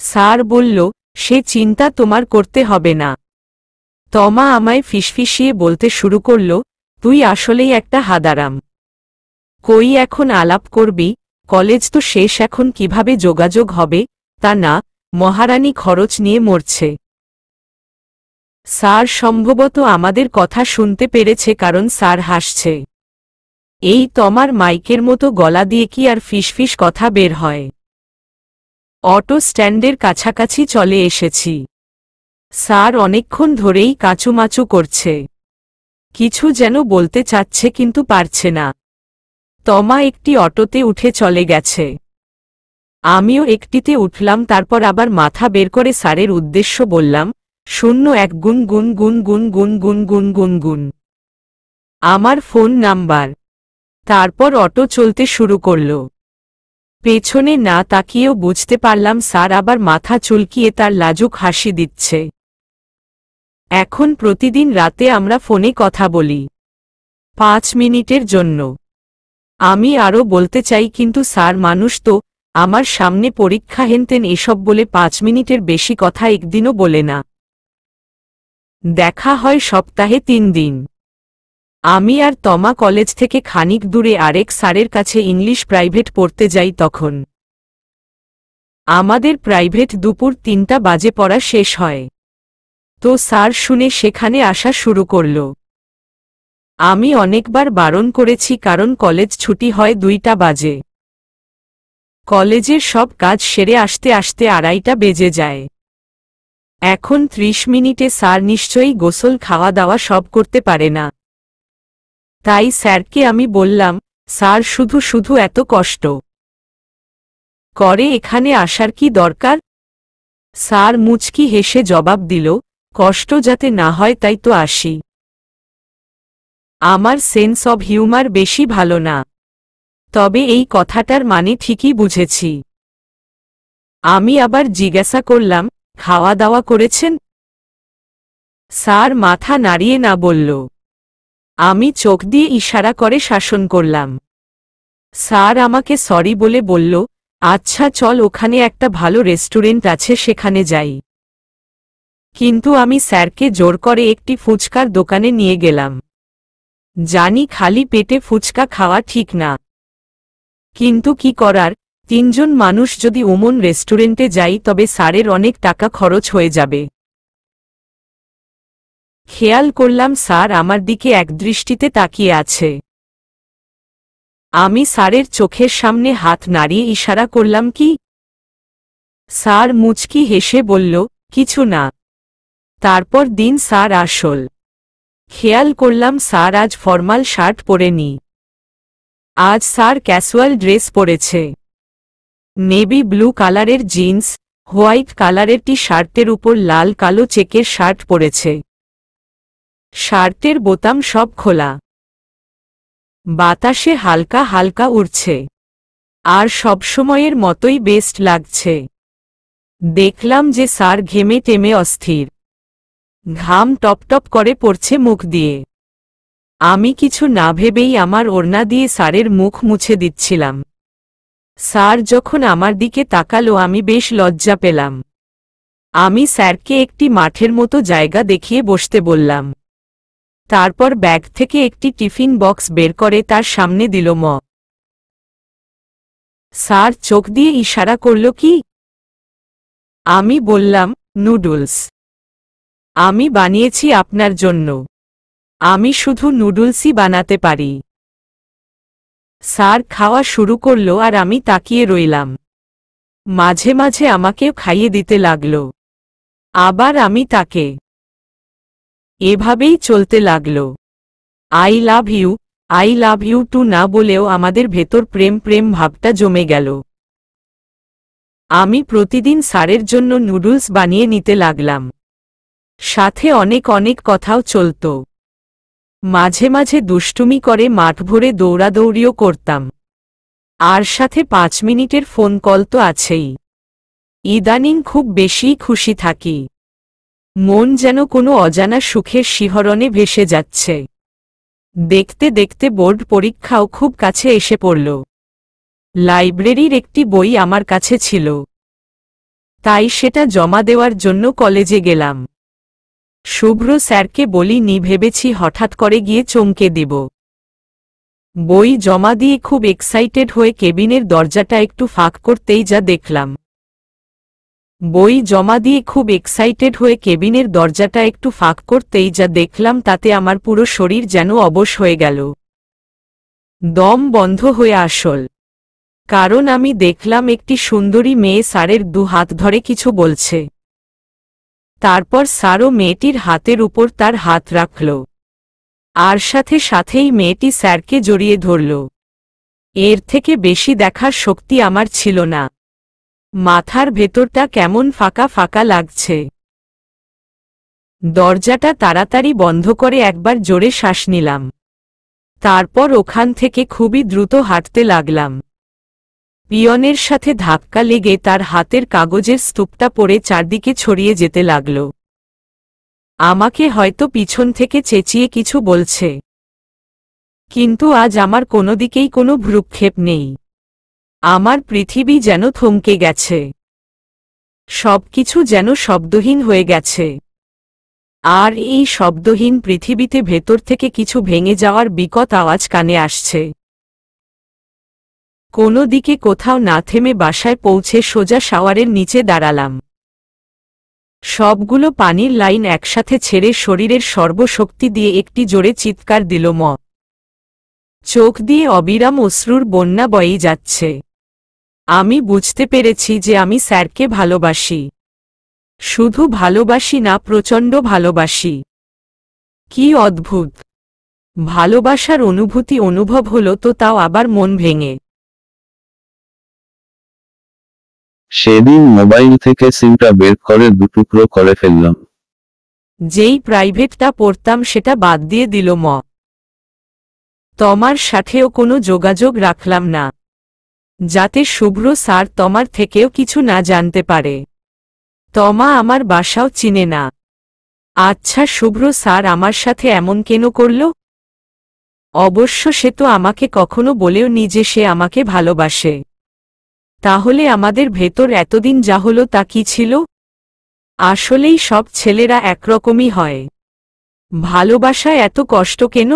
স্যার বলল, সে চিন্তা তোমার করতে হবে না। তমা আমায় ফিসফিসিয়ে বলতে শুরু করল, তুই আসলেই একটা হাদারাম। কই এখন আলাপ করবি? কলেজ তো শেষ, এখন কিভাবে যোগাযোগ হবে? তা না, মহারানী খরচ নিয়ে মরছে। স্যার সম্ভবত আমাদের কথা শুনতে পেরেছে কারণ স্যার হাসছে। এই তমার মাইকের মতো গলা দিয়ে কি আর ফিসফিস কথা বের হয়? অটো স্ট্যান্ডের কাছাকাছি চলে এসেছি। স্যার অনেকক্ষণ ধরেই কাচুমাচু করছে। কিছু যেন বলতে চাচ্ছে কিন্তু পারছে না। তমা একটি অটোতে উঠে চলে গেছে। আমিও একটিতে উঠলাম, তারপর আবার মাথা বের করে স্যারের উদ্দেশ্য বললাম, 01 গুন গুন গুন গুন গুন গুন গুন গুন গুন। আমার ফোন নাম্বার। তারপর অটো চলতে শুরু করল। পেছনে না তাকিয়েও বুঝতে পারলাম স্যার আবার মাথা চুলকিয়ে তার লাজুক হাসি দিচ্ছে। এখন প্রতিদিন রাতে আমরা ফোনে কথা বলি 5 মিনিটের জন্য। আমি আরও বলতে চাই কিন্তু স্যার মানুষ তো, আমার সামনে পরীক্ষা হেনতেন এসব বলে 5 মিনিটের বেশি কথা একদিনও বলে না। দেখা হয় সপ্তাহে 3 দিন। আমি আর তমা কলেজ থেকে খানিক দূরে আরেক স্যারের কাছে ইংলিশ প্রাইভেট পড়তে যাই। তখন আমাদের প্রাইভেট দুপুর ৩টা বাজে পড়া শেষ হয়। তো স্যার শুনে সেখানে আসা শুরু করল। আমি অনেকবার বারণ করেছি, কারণ কলেজ ছুটি হয় ২টা বাজে। কলেজের সব কাজ সেরে আসতে আসতে ২:৩০ বেজে যায়। এখন ৩০ মিনিটে স্যার নিশ্চয়ই গোসল খাওয়া দাওয়া সব করতে পারে না। তাই স্যারকে আমি বললাম, স্যার শুধু শুধু এত কষ্ট করে এখানে আসার কি দরকার? স্যার মুচকি হেসে জবাব দিল, কষ্ট যাতে না হয় তাই তো আসি। আমার সেন্স অব হিউমার বেশি ভালো না, তবে এই কথাটার মানে ঠিকই বুঝেছি। আমি আবার জিজ্ঞাসা করলাম, খাওয়া দাওয়া করেছেন? স্যার মাথা নাড়িয়ে না বলল। আমি চোখ দিয়ে ইশারা করে শাসন করলাম। স্যার আমাকে সরি বলে বলল, আচ্ছা চল, ওখানে একটা ভালো রেস্টুরেন্ট আছে, সেখানে যাই। কিন্তু আমি স্যারকে জোর করে একটি ফুচকার দোকানে নিয়ে গেলাম। জানি খালি পেটে ফুচকা খাওয়া ঠিক না, কিন্তু কি করার, ৩ জন মানুষ যদি ওমন রেস্টুরেন্টে যাই তবে স্যারের অনেক টাকা খরচ হয়ে যাবে। খেয়াল করলাম স্যার আমার দিকে একদৃষ্টিতে তাকিয়ে আছে। আমি স্যারের চোখের সামনে হাত নাড়িয়ে ইশারা করলাম, কি? স্যার মুচকি হেসে বলল, কিছু না। তারপর দিন স্যার আসল। খেয়াল করলাম স্যার আজ ফর্মাল শার্ট পরেনি। আজ স্যার ক্যাজুয়াল ড্রেস পরেছে। নেভি ব্লু কালারের জিন্স, হোয়াইট কালারের টি শার্টের উপর লাল কালো চেকের শার্ট পরেছে। শার্টের বোতাম সব খোলা, বাতাসে হালকা হালকা উড়ছে, আর সবসময়ের মতোই বেস্ট লাগছে। দেখলাম যে স্যার ঘেমে টেমে অস্থির, ঘাম টপটপ করে পড়ছে মুখ দিয়ে। আমি কিছু না ভেবেই আমার ওড়না দিয়ে স্যারের মুখ মুছে দিচ্ছিলাম। স্যার যখন আমার দিকে তাকালো আমি বেশ লজ্জা পেলাম। আমি স্যারকে একটি মাঠের মতো জায়গা দেখিয়ে বসতে বললাম। তারপর ব্যাগ থেকে একটি টিফিন বক্স বের করে তার সামনে দিল। স্যার চোখ দিয়ে ইশারা করল, কি? আমি বললাম, নুডলস। আমি বানিয়েছি আপনার জন্য। আমি শুধু নুডলসই বানাতে পারি। স্যার খাওয়া শুরু করল আর আমি তাকিয়ে রইলাম। মাঝে মাঝে আমাকেও খাইয়ে দিতে লাগল, আবার আমি তাকে। এভাবেই চলতে লাগল। আই লাভ ইউ টু না বলেও আমাদের ভেতর প্রেম প্রেম ভাবটা জমে গেল। আমি প্রতিদিন স্যারের জন্য নুডলস বানিয়ে নিতে লাগলাম। সাথে অনেক অনেক কথাও চলত। মাঝে মাঝে দুষ্টুমি করে মাঠ ভরে দৌড়াদৌড়িও করতাম। আর সাথে ৫ মিনিটের ফোন কল তো আছেই। ইদানিং খুব বেশি খুশি থাকি। মন যেন কোনো অজানা সুখের শিহরণে ভেসে যাচ্ছে। দেখতে দেখতে বোর্ড পরীক্ষাও খুব কাছে এসে পড়ল। লাইব্রেরির একটি বই আমার কাছে ছিল, তাই সেটা জমা দেওয়ার জন্য কলেজে গেলাম। শুভ্র স্যারকে বলিনি, ভেবেছি হঠাৎ করে গিয়ে চমকে দিব। বই জমা দিয়ে খুব এক্সাইটেড হয়ে কেবিনের দরজাটা একটু ফাঁক করতেই যা দেখলাম। তাতে আমার পুরো শরীর যেন অবশ হয়ে গেল। দম বন্ধ হয়ে আসল। কারণ আমি দেখলাম একটি সুন্দরী মেয়ে স্যারের 2 হাত ধরে কিছু বলছে। তারপর স্যারও মেয়েটির হাতের উপর তার হাত রাখল, আর সাথে সাথেই মেয়েটি স্যারকে জড়িয়ে ধরল। এর থেকে বেশি দেখার শক্তি আমার ছিল না। মাথার ভেতরটা কেমন ফাঁকা ফাঁকা লাগছে। দরজাটা তাড়াতাড়ি বন্ধ করে একবার জোরে শ্বাস নিলাম। তারপর ওখান থেকে খুবই দ্রুত হাঁটতে লাগলাম। পিয়নের সাথে ধাক্কা লেগে তার হাতের কাগজের স্তূপটা পড়ে চারদিকে ছড়িয়ে যেতে লাগল। আমাকে হয়তো পিছন থেকে চেঁচিয়ে কিছু বলছে, কিন্তু আজ আমার কোনো দিকেই কোনো ভ্রুক্ষেপ নেই। আমার পৃথিবী যেন থমকে গেছে। সবকিছু যেন শব্দহীন হয়ে গেছে। আর এই শব্দহীন পৃথিবীতে ভেতর থেকে কিছু ভেঙে যাওয়ার বিকট আওয়াজ কানে আসছে। কোনো দিকে কোথাও না থেমে বাসায় পৌঁছে সোজা শাওয়ারের নিচে দাঁড়ালাম। সবগুলো পানির লাইন একসাথে ছেড়ে শরীরের সর্বশক্তি দিয়ে একটি জোরে চিৎকার দিল ম। চোখ দিয়ে অবিরাম অশ্রুর বন্যা বয়েই যাচ্ছে। আমি বুঝতে পেরেছি যে আমি স্যারকে ভালোবাসি। শুধু ভালোবাসি না, প্রচণ্ড ভালোবাসি। কি অদ্ভুত ভালোবাসার অনুভূতি অনুভব হলো, তো তাও আবার মন ভেঙে। সেদিন মোবাইল থেকে সিমটা বের করে দুটুকরো করে ফেললাম। যেই প্রাইভেটটা পড়তাম সেটা বাদ দিয়ে দিল ম। তোমার সাথেও কোনো যোগাযোগ রাখলাম না, যাতে শুভ্র স্যার তোমার থেকেও কিছু না জানতে পারে। তমা আমার বাসাও চিনে না। আচ্ছা, শুভ্র স্যার আমার সাথে এমন কেন করল? অবশ্য সে তো আমাকে কখনো বলেও নি যে সে আমাকে ভালোবাসে। তাহলে আমাদের ভেতর এতদিন যা হলো তা কি ছিল? আসলেই সব ছেলেরা একরকমই হয়। ভালোবাসায় এত কষ্ট কেন?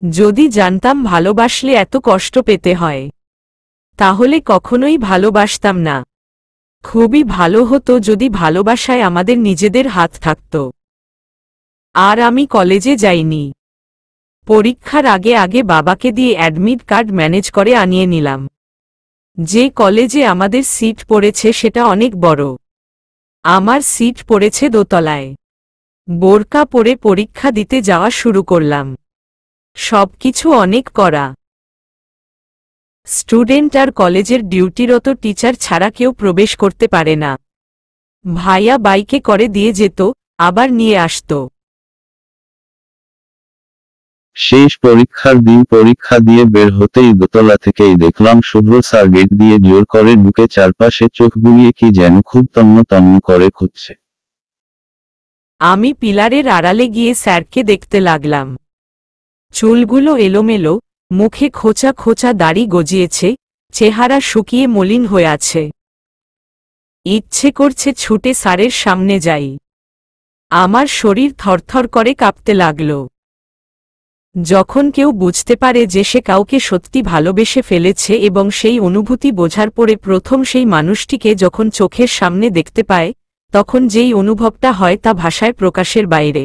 যদি জানতাম ভালোবাসলে এত কষ্ট পেতে হয়, তাহলে কখনোই ভালোবাসতাম না। খুবই ভালো হতো যদি ভালোবাসায় আমাদের নিজেদের হাত থাকত। আর আমি কলেজে যাইনি। পরীক্ষার আগে আগে বাবাকে দিয়ে অ্যাডমিট কার্ড ম্যানেজ করে আনিয়ে নিলাম। যে কলেজে আমাদের সিট পড়েছে সেটা অনেক বড়। আমার সিট পড়েছে দোতলায়। বোরকা পরে পরীক্ষা দিতে যাওয়া শুরু করলাম। সবকিছু অনেক করা। স্টুডেন্ট আর কলেজের ডিউটিরত টিচার ছাড়া কেউ প্রবেশ করতে পারে না। ভাইয়া বাইকে করে দিয়ে যেত, আবার নিয়ে আসত। শেষ পরীক্ষার দিন পরীক্ষা দিয়ে বের হতেই দোতলা থেকেই দেখলাম শুভ্র স্যার গেট দিয়ে জোর করে ঢুকে চারপাশে চোখ বুলিয়ে কি যেন খুব তন্ন তন্ন করে খুঁজছে। আমি পিলারের আড়ালে গিয়ে স্যারকে দেখতে লাগলাম। চুলগুলো এলোমেলো, মুখে খোঁচা খোঁচা দাড়ি গজিয়েছে, চেহারা শুকিয়ে মলিন হয়ে আছে। ইচ্ছে করছে ছুটে স্যারের সামনে যাই। আমার শরীর থরথর করে কাঁপতে লাগল। যখন কেউ বুঝতে পারে যে সে কাউকে সত্যি ভালোবেসে ফেলেছে এবং সেই অনুভূতি বোঝার পরে প্রথম সেই মানুষটিকে যখন চোখের সামনে দেখতে পায়, তখন যেই অনুভবটা হয় তা ভাষায় প্রকাশের বাইরে।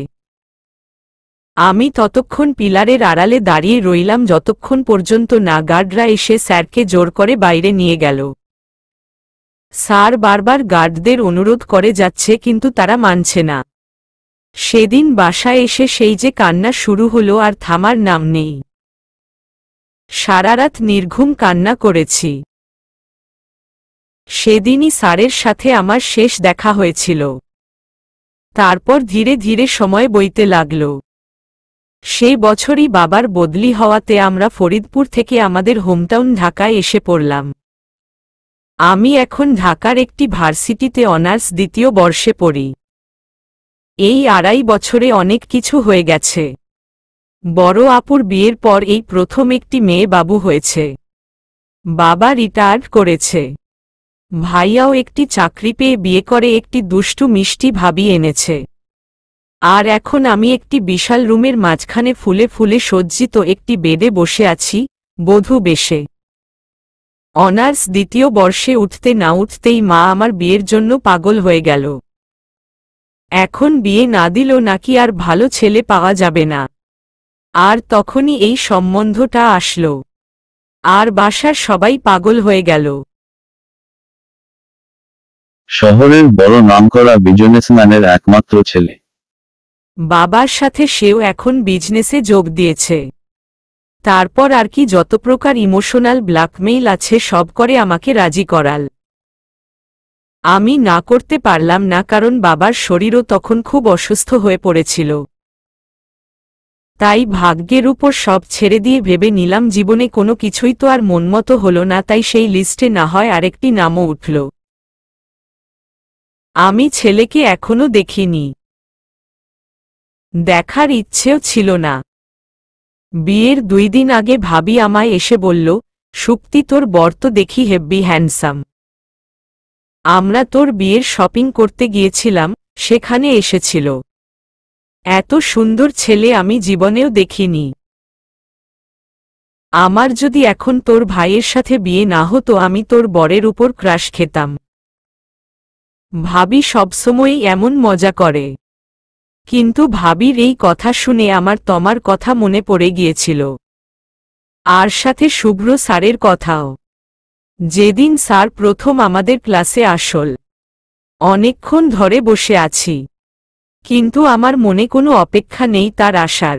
আমি ততক্ষণ পিলারের আড়ালে দাঁড়িয়ে রইলাম যতক্ষণ পর্যন্ত না গার্ডরা এসে স্যারকে জোর করে বাইরে নিয়ে গেল। স্যার বারবার গার্ডদের অনুরোধ করে যাচ্ছে, কিন্তু তারা মানছে না। সেদিন বাসায় এসে সেই যে কান্না শুরু হলো, আর থামার নাম নেই। সারারাত নির্ঘুম কান্না করেছি। সেদিনই স্যারের সাথে আমার শেষ দেখা হয়েছিল। তারপর ধীরে ধীরে সময় বইতে লাগল। সেই বছরই বাবার বদলি হওয়াতে আমরা ফরিদপুর থেকে আমাদের হোমটাউন ঢাকায় এসে পড়লাম। আমি এখন ঢাকার একটি ভার্সিটিতে অনার্স দ্বিতীয় বর্ষে পড়ি। এই 2.5 বছরে অনেক কিছু হয়ে গেছে। বড় আপুর বিয়ের পর এই প্রথম একটি মেয়ে বাবু হয়েছে। বাবা রিটায়ার্ড করেছে। ভাইয়াও একটি চাকরি পেয়ে বিয়ে করে একটি দুষ্টু মিষ্টি ভাবি এনেছে। আর এখন আমি একটি বিশাল রুমের মাঝখানে ফুলে ফুলে সজ্জিত একটি বেডে বসে আছি, বধূ বেশে। অনার্স দ্বিতীয় বর্ষে উঠতে না উঠতেই মা আমার বিয়ের জন্য পাগল হয়ে গেল। এখন বিয়ে না দিল নাকি আর ভালো ছেলে পাওয়া যাবে না। আর তখনই এই সম্বন্ধটা আসলো। আর বাসার সবাই পাগল হয়ে গেল। শহরের বড় নামকরা বিজনেসম্যানের একমাত্র ছেলে। বাবার সাথে সেও এখন বিজনেসে যোগ দিয়েছে। তারপর আর কি যত প্রকার ইমোশনাল ব্ল্যাকমেইল আছে সব করে আমাকে রাজি করাল। আমি না করতে পারলাম না, কারণ বাবার শরীরও তখন খুব অসুস্থ হয়ে পড়েছিল। তাই ভাগ্যের উপর সব ছেড়ে দিয়ে ভেবে নিলাম জীবনে কোনো কিছুই তো আর মনমতো হলো না, তাই সেই লিস্টে না হয় আরেকটি নামও উঠল। আমি ছেলেকে এখনো দেখিনি। দেখার ইচ্ছেও ছিল না। বিয়ের 2 দিন আগে ভাবি আমায় এসে বলল, শুক্তি তোর বর তো দেখি হেব্বি হ্যান্ডসাম। আমরা তোর বিয়ের শপিং করতে গিয়েছিলাম, সেখানে এসেছিল। এত সুন্দর ছেলে আমি জীবনেও দেখিনি। আমার যদি এখন তোর ভাইয়ের সাথে বিয়ে না হতো আমি তোর বরের উপর ক্রাশ খেতাম। ভাবি সবসময়ই এমন মজা করে। কিন্তু ভাবির এই কথা শুনে আমার তমার কথা মনে পড়ে গিয়েছিল, আর সাথে শুভ্র স্যারের কথাও। যেদিন স্যার প্রথম আমাদের ক্লাসে আসল, অনেকক্ষণ ধরে বসে আছি, কিন্তু আমার মনে কোনো অপেক্ষা নেই তার আসার।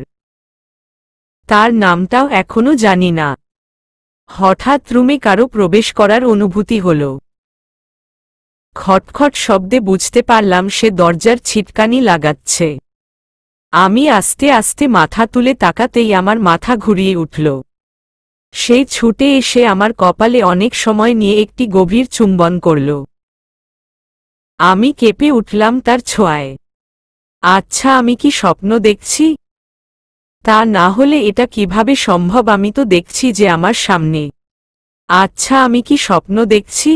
তার নামটাও এখনো জানি না। হঠাৎ রুমে কারো প্রবেশ করার অনুভূতি হল। খটখট শব্দে বুঝতে পারলাম সে দরজার ছিটকানি লাগাচ্ছে। আমি আস্তে আস্তে মাথা তুলে তাকাতেই আমার মাথা ঘুরিয়ে উঠল। সে ছুটে এসে আমার কপালে অনেক সময় নিয়ে একটি গভীর চুম্বন করল। আমি কেঁপে উঠলাম তার ছোঁয়ায়। আচ্ছা, আমি কি স্বপ্ন দেখছি? তা না হলে এটা কিভাবে সম্ভব? আমি তো দেখছি যে আমার সামনে। আচ্ছা, আমি কি স্বপ্ন দেখছি?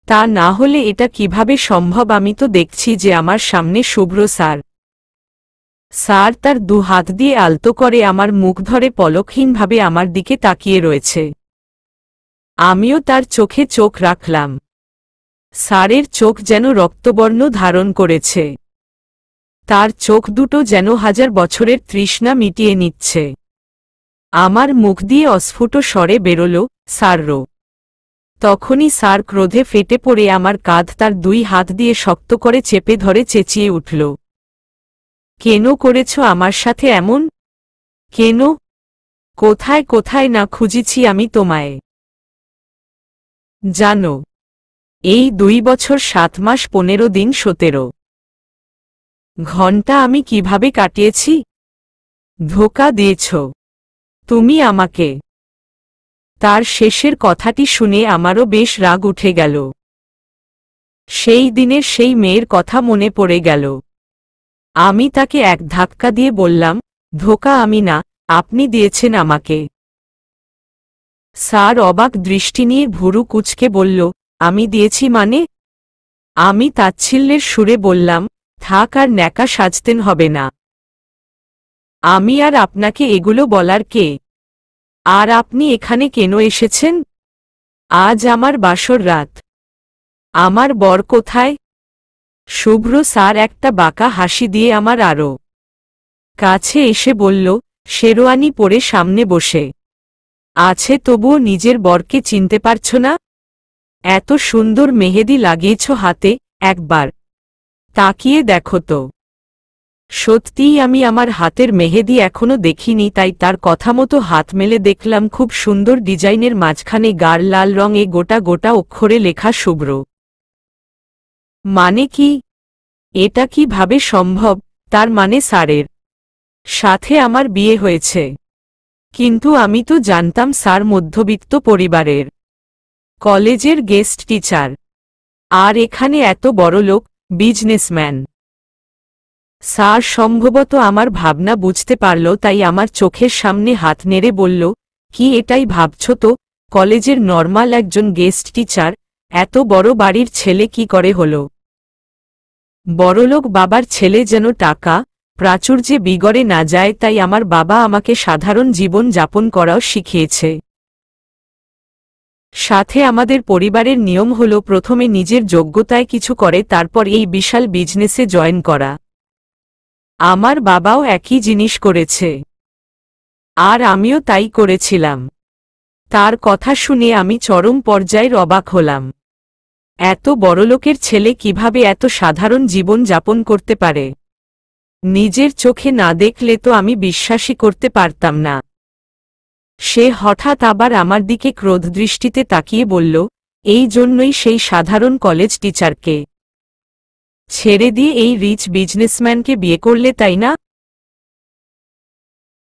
তা না হলে এটা কিভাবে সম্ভব? আমি তো দেখছি যে আমার সামনে শুভ্র স্যার। স্যার তার দু হাত দিয়ে আলতো করে আমার মুখ ধরে পলকহীনভাবে আমার দিকে তাকিয়ে রয়েছে। আমিও তার চোখে চোখ রাখলাম। স্যারের চোখ যেন রক্তবর্ণ ধারণ করেছে। তার চোখ দুটো যেন হাজার বছরের তৃষ্ণা মিটিয়ে নিচ্ছে। আমার মুখ দিয়ে অস্ফুট স্বরে বেরোল, স্যাররো। তখনই স্যার ক্রোধে ফেটে পড়ে আমার কাঁধ তার দুই হাত দিয়ে শক্ত করে চেপে ধরে চেঁচিয়ে উঠল, কেন করেছ আমার সাথে এমন? কেন? কোথায় কোথায় না খুঁজেছি আমি তোমায়? জানো, এই 2 বছর 7 মাস 15 দিন 17 ঘন্টা আমি কিভাবে কাটিয়েছি? ধোঁকা দিয়েছ তুমি আমাকে। তার শেষের কথাটি শুনে আমারও বেশ রাগ উঠে গেল। সেই দিনের সেই মেয়ের কথা মনে পড়ে গেল। আমি তাকে এক ধাক্কা দিয়ে বললাম, ধোঁকা আমি না, আপনি দিয়েছেন আমাকে। স্যার অবাক দৃষ্টি নিয়ে ভুরু কুঁচকে বলল, আমি দিয়েছি মানে? আমি তাচ্ছিল্যের সুরে বললাম, থাক আর ন্যাকা সাজতেন হবে না। আমি আর আপনাকে এগুলো বলার কে? আর আপনি এখানে কেন এসেছেন? আজ আমার বাসর রাত। আমার বর কোথায়? শুভ্র স্যার একটা বাঁকা হাসি দিয়ে আমার আরও কাছে এসে বলল, শেরওয়ানি পরে সামনে বসে আছে, তবুও নিজের বরকে চিনতে পারছ না? এত সুন্দর মেহেদি লাগিয়েছ হাতে, একবার তাকিয়ে দেখো তো। সত্যিই আমি আমার হাতের মেহেদি এখনো দেখিনি, তাই তার কথা মতো হাত মেলে দেখলাম খুব সুন্দর ডিজাইনের মাঝখানে গাঢ় লাল রঙে গোটা গোটা অক্ষরে লেখা শুভ্র। মানে কি? এটা কিভাবে সম্ভব? তার মানে স্যারের সাথে আমার বিয়ে হয়েছে। কিন্তু আমি তো জানতাম স্যার মধ্যবিত্ত পরিবারের কলেজের গেস্ট টিচার, আর এখানে এত বড়লোক বিজনেসম্যান। স্যার সম্ভবত আমার ভাবনা বুঝতে পারল, তাই আমার চোখের সামনে হাত নেড়ে বলল, কি এটাই ভাবছ তো? কলেজের নর্মাল একজন গেস্ট টিচার এত বড় বাড়ির ছেলে কি করে হলো? বড়লোক বাবার ছেলে যেন টাকা প্রাচুর্যে বিগড়ে না যায়, তাই আমার বাবা আমাকে সাধারণ জীবন যাপন করাও শিখিয়েছে। সাথে আমাদের পরিবারের নিয়ম হলো প্রথমে নিজের যোগ্যতায় কিছু করে তারপর এই বিশাল বিজনেসে জয়েন করা। আমার বাবাও একই জিনিস করেছে, আর আমিও তাই করেছিলাম। তার কথা শুনে আমি চরম পর্যায়ের অবাক হলাম। এত বড়লোকের ছেলে কিভাবে এত সাধারণ জীবন যাপন করতে পারে? নিজের চোখে না দেখলে তো আমি বিশ্বাসই করতে পারতাম না। সে হঠাৎ আবার আমার দিকে ক্রোধ দৃষ্টিতে তাকিয়ে বলল, এই জন্যই সেই সাধারণ কলেজ টিচারকে ছেড়ে দিয়ে এই রিচ বিজনেসম্যানকে বিয়ে করলে, তাই না?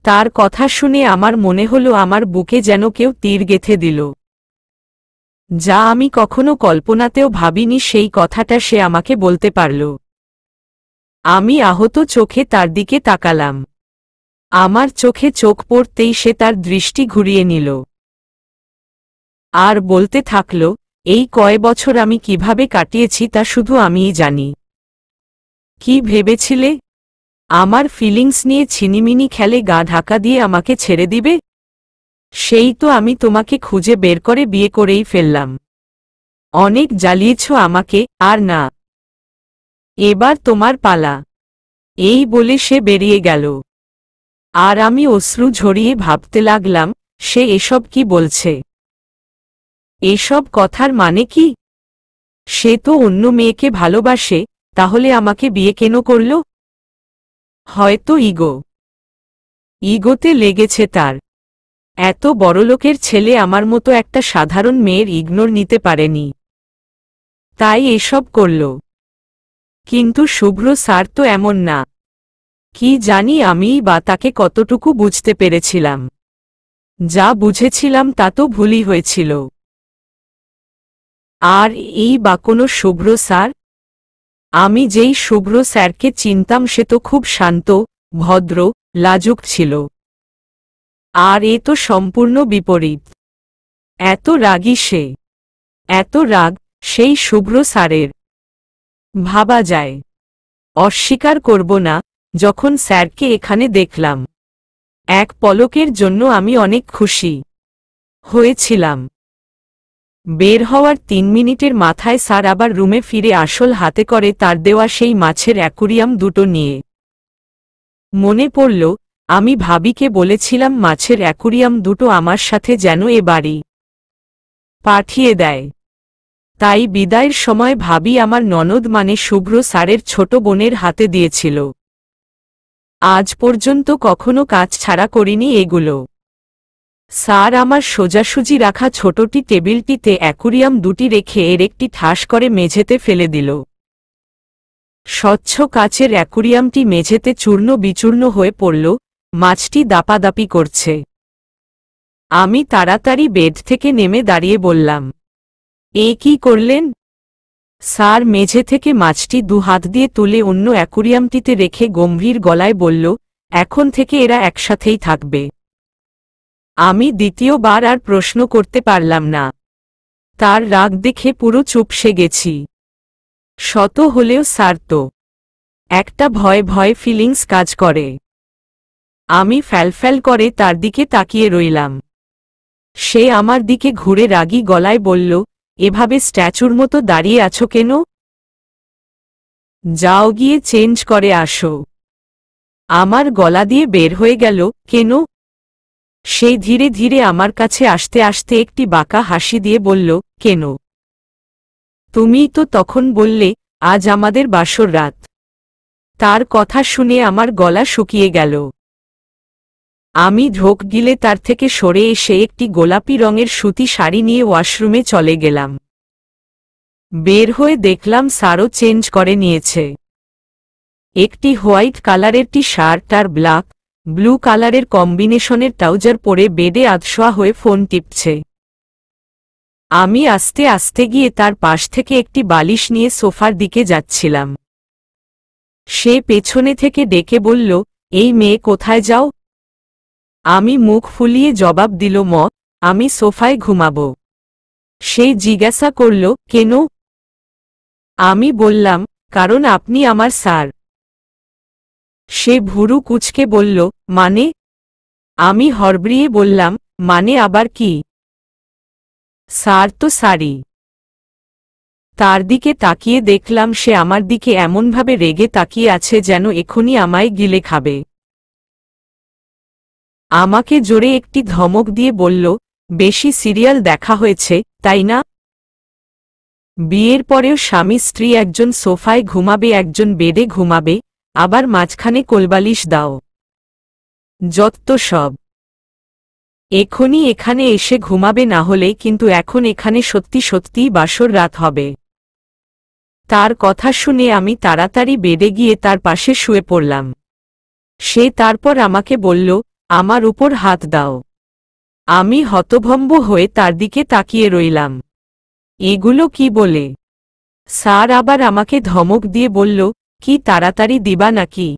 তার কথা শুনে আমার মনে হলো আমার বুকে যেন কেউ তীর গেঁথে দিল। যা আমি কখনো কল্পনাতেও ভাবিনি সেই কথাটা সে আমাকে বলতে পারল। আমি আহত চোখে তার দিকে তাকালাম। আমার চোখে চোখ পড়তেই সে তার দৃষ্টি ঘুরিয়ে নিল আর বলতে থাকল, এই কয় বছর আমি কিভাবে কাটিয়েছি তা শুধু আমিই জানি। কি ভেবেছিলে? আমার ফিলিংস নিয়ে ছিনিমিনি খেলে গা ঢাকা দিয়ে আমাকে ছেড়ে দিবে? সেই তো আমি তোমাকে খুঁজে বের করে বিয়ে করেই ফেললাম। অনেক জ্বালিয়েছ আমাকে, আর না। এবার তোমার পালা। এই বলে সে বেরিয়ে গেল। আর আমি অশ্রু ঝরিয়ে ভাবতে লাগলাম, সে এসব কি বলছে? এসব কথার মানে কি? সে তো অন্য মেয়েকে ভালোবাসে, তাহলে আমাকে বিয়ে কেন করল? হয়তো ইগোতে লেগেছে তার। এত বড়লোকের ছেলে আমার মতো একটা সাধারণ মেয়ের ইগনোর নিতে পারেনি, তাই এসব করল। কিন্তু শুভ্র স্যার তো এমন না। কি জানি আমিই বা তাকে কতটুকু বুঝতে পেরেছিলাম। যা বুঝেছিলাম তা তো ভুলই হয়েছিল। আর এই বা কোনো শুভ্র স্যার? আমি যেই শুভ্র স্যারকে চিনতাম সে তো খুব শান্ত, ভদ্র, লাজুক ছিল। আর এ তো সম্পূর্ণ বিপরীত। এত রাগী সে। এত রাগ সেই শুভ্র স্যারের। ভাবা যায়। অস্বীকার করব না, যখন স্যারকে এখানে দেখলাম, এক পলকের জন্য আমি অনেক খুশি হয়েছিলাম। বের হওয়ার ৩ মিনিটের মাথায় স্যার আবার রুমে ফিরে আসল হাতে করে তার দেওয়া সেই মাছের অ্যাকুরিয়াম দুটো নিয়ে। মনে পড়ল, আমি ভাবিকে বলেছিলাম মাছের অ্যাকুরিয়াম দুটো আমার সাথে যেন এ বাড়ি পাঠিয়ে দেয়। তাই বিদায়ের সময় ভাবি আমার ননদ মানে শুভ্র স্যারের ছোট বোনের হাতে দিয়েছিল। আজ পর্যন্ত কখনো কাজ ছাড়া করিনি এগুলো। স্যার আমার সোজাসুজি রাখা ছোটটি টেবিলটিতে অ্যাকুরিয়াম দুটি রেখে এর একটি ঠাস করে মেঝেতে ফেলে দিল। স্বচ্ছ কাচের অ্যাকুরিয়ামটি মেঝেতে চূর্ণ বিচূর্ণ হয়ে পড়ল, মাছটি দাপাদাপি করছে। আমি তাড়াতাড়ি বেড থেকে নেমে দাঁড়িয়ে বললাম, এ কি করলেন? স্যার মেঝে থেকে মাছটি ২ হাত দিয়ে তুলে অন্য অ্যাকুরিয়ামটিতে রেখে গম্ভীর গলায় বলল, এখন থেকে এরা একসাথেই থাকবে। আমি দ্বিতীয়বার আর প্রশ্ন করতে পারলাম না। তার রাগ দেখে পুরো চুপসে গেছি। শত হলেও স্যার তো। একটা ভয় ভয় ফিলিংস কাজ করে। আমি ফ্যালফ্যাল করে তার দিকে তাকিয়ে রইলাম। সে আমার দিকে ঘুরে রাগী গলায় বলল, এভাবে স্ট্যাচুর মতো দাঁড়িয়ে আছো কেন? যাও গিয়ে চেঞ্জ করে আসো। আমার গলা দিয়ে বের হয়ে গেল, কেন? সে ধীরে ধীরে আমার কাছে আসতে আসতে একটি বাঁকা হাসি দিয়ে বলল, কেন? তুমিই তো তখন বললে, আজ আমাদের বাসর রাত। তার কথা শুনে আমার গলা শুকিয়ে গেল। আমি ঢোক গিলে তার থেকে সরে এসে একটি গোলাপি রঙের সুতি শাড়ি নিয়ে ওয়াশরুমে চলে গেলাম। বের হয়ে দেখলাম স্যারও চেঞ্জ করে নিয়েছে। একটি হোয়াইট কালারের টি শার্ট আর ব্লু কালারের কম্বিনেশনের ট্রাউজার পরে বেডে আধশোয়া হয়ে ফোন টিপছে। আমি আস্তে আস্তে গিয়ে তার পাশ থেকে একটি বালিশ নিয়ে সোফার দিকে যাচ্ছিলাম। সে পেছনে থেকে ডেকে বলল, এই মেয়ে কোথায় যাও? আমি মুখ ফুলিয়ে জবাব দিল, আমি সোফায় ঘুমাব। সে জিজ্ঞাসা করল, কেন? আমি বললাম, কারণ আপনি আমার স্যার। সে ভুরু কুঁচকে বলল, মানে? আমি হড়বড়িয়ে বললাম, মানে আবার কি? স্যার তো স্যারই। তার দিকে তাকিয়ে দেখলাম সে আমার দিকে এমনভাবে রেগে তাকিয়ে আছে যেন এখনই আমায় গিলে খাবে। আমাকে জোরে একটি ধমক দিয়ে বলল, বেশি সিরিয়াল দেখা হয়েছে, তাই না? বিয়ের পরেও স্বামী স্ত্রী একজন সোফায় ঘুমাবে একজন বেডে ঘুমাবে, আবার মাঝখানে কোলবালিশ দাও। যত সব। এখনই এখানে এসে ঘুমাবে না হলে কিন্তু এখন এখানে সত্যি সত্যিই বাসর রাত হবে। তার কথা শুনে আমি তাড়াতাড়ি বেডে গিয়ে তার পাশে শুয়ে পড়লাম। সে তারপর আমাকে বলল, আমার উপর হাত দাও। আমি হতভম্ব হয়ে তার দিকে তাকিয়ে রইলাম। এগুলো কি বলে? স্যার আবার আমাকে ধমক দিয়ে বলল, কি তাড়াতাড়ি দিবা নাকি?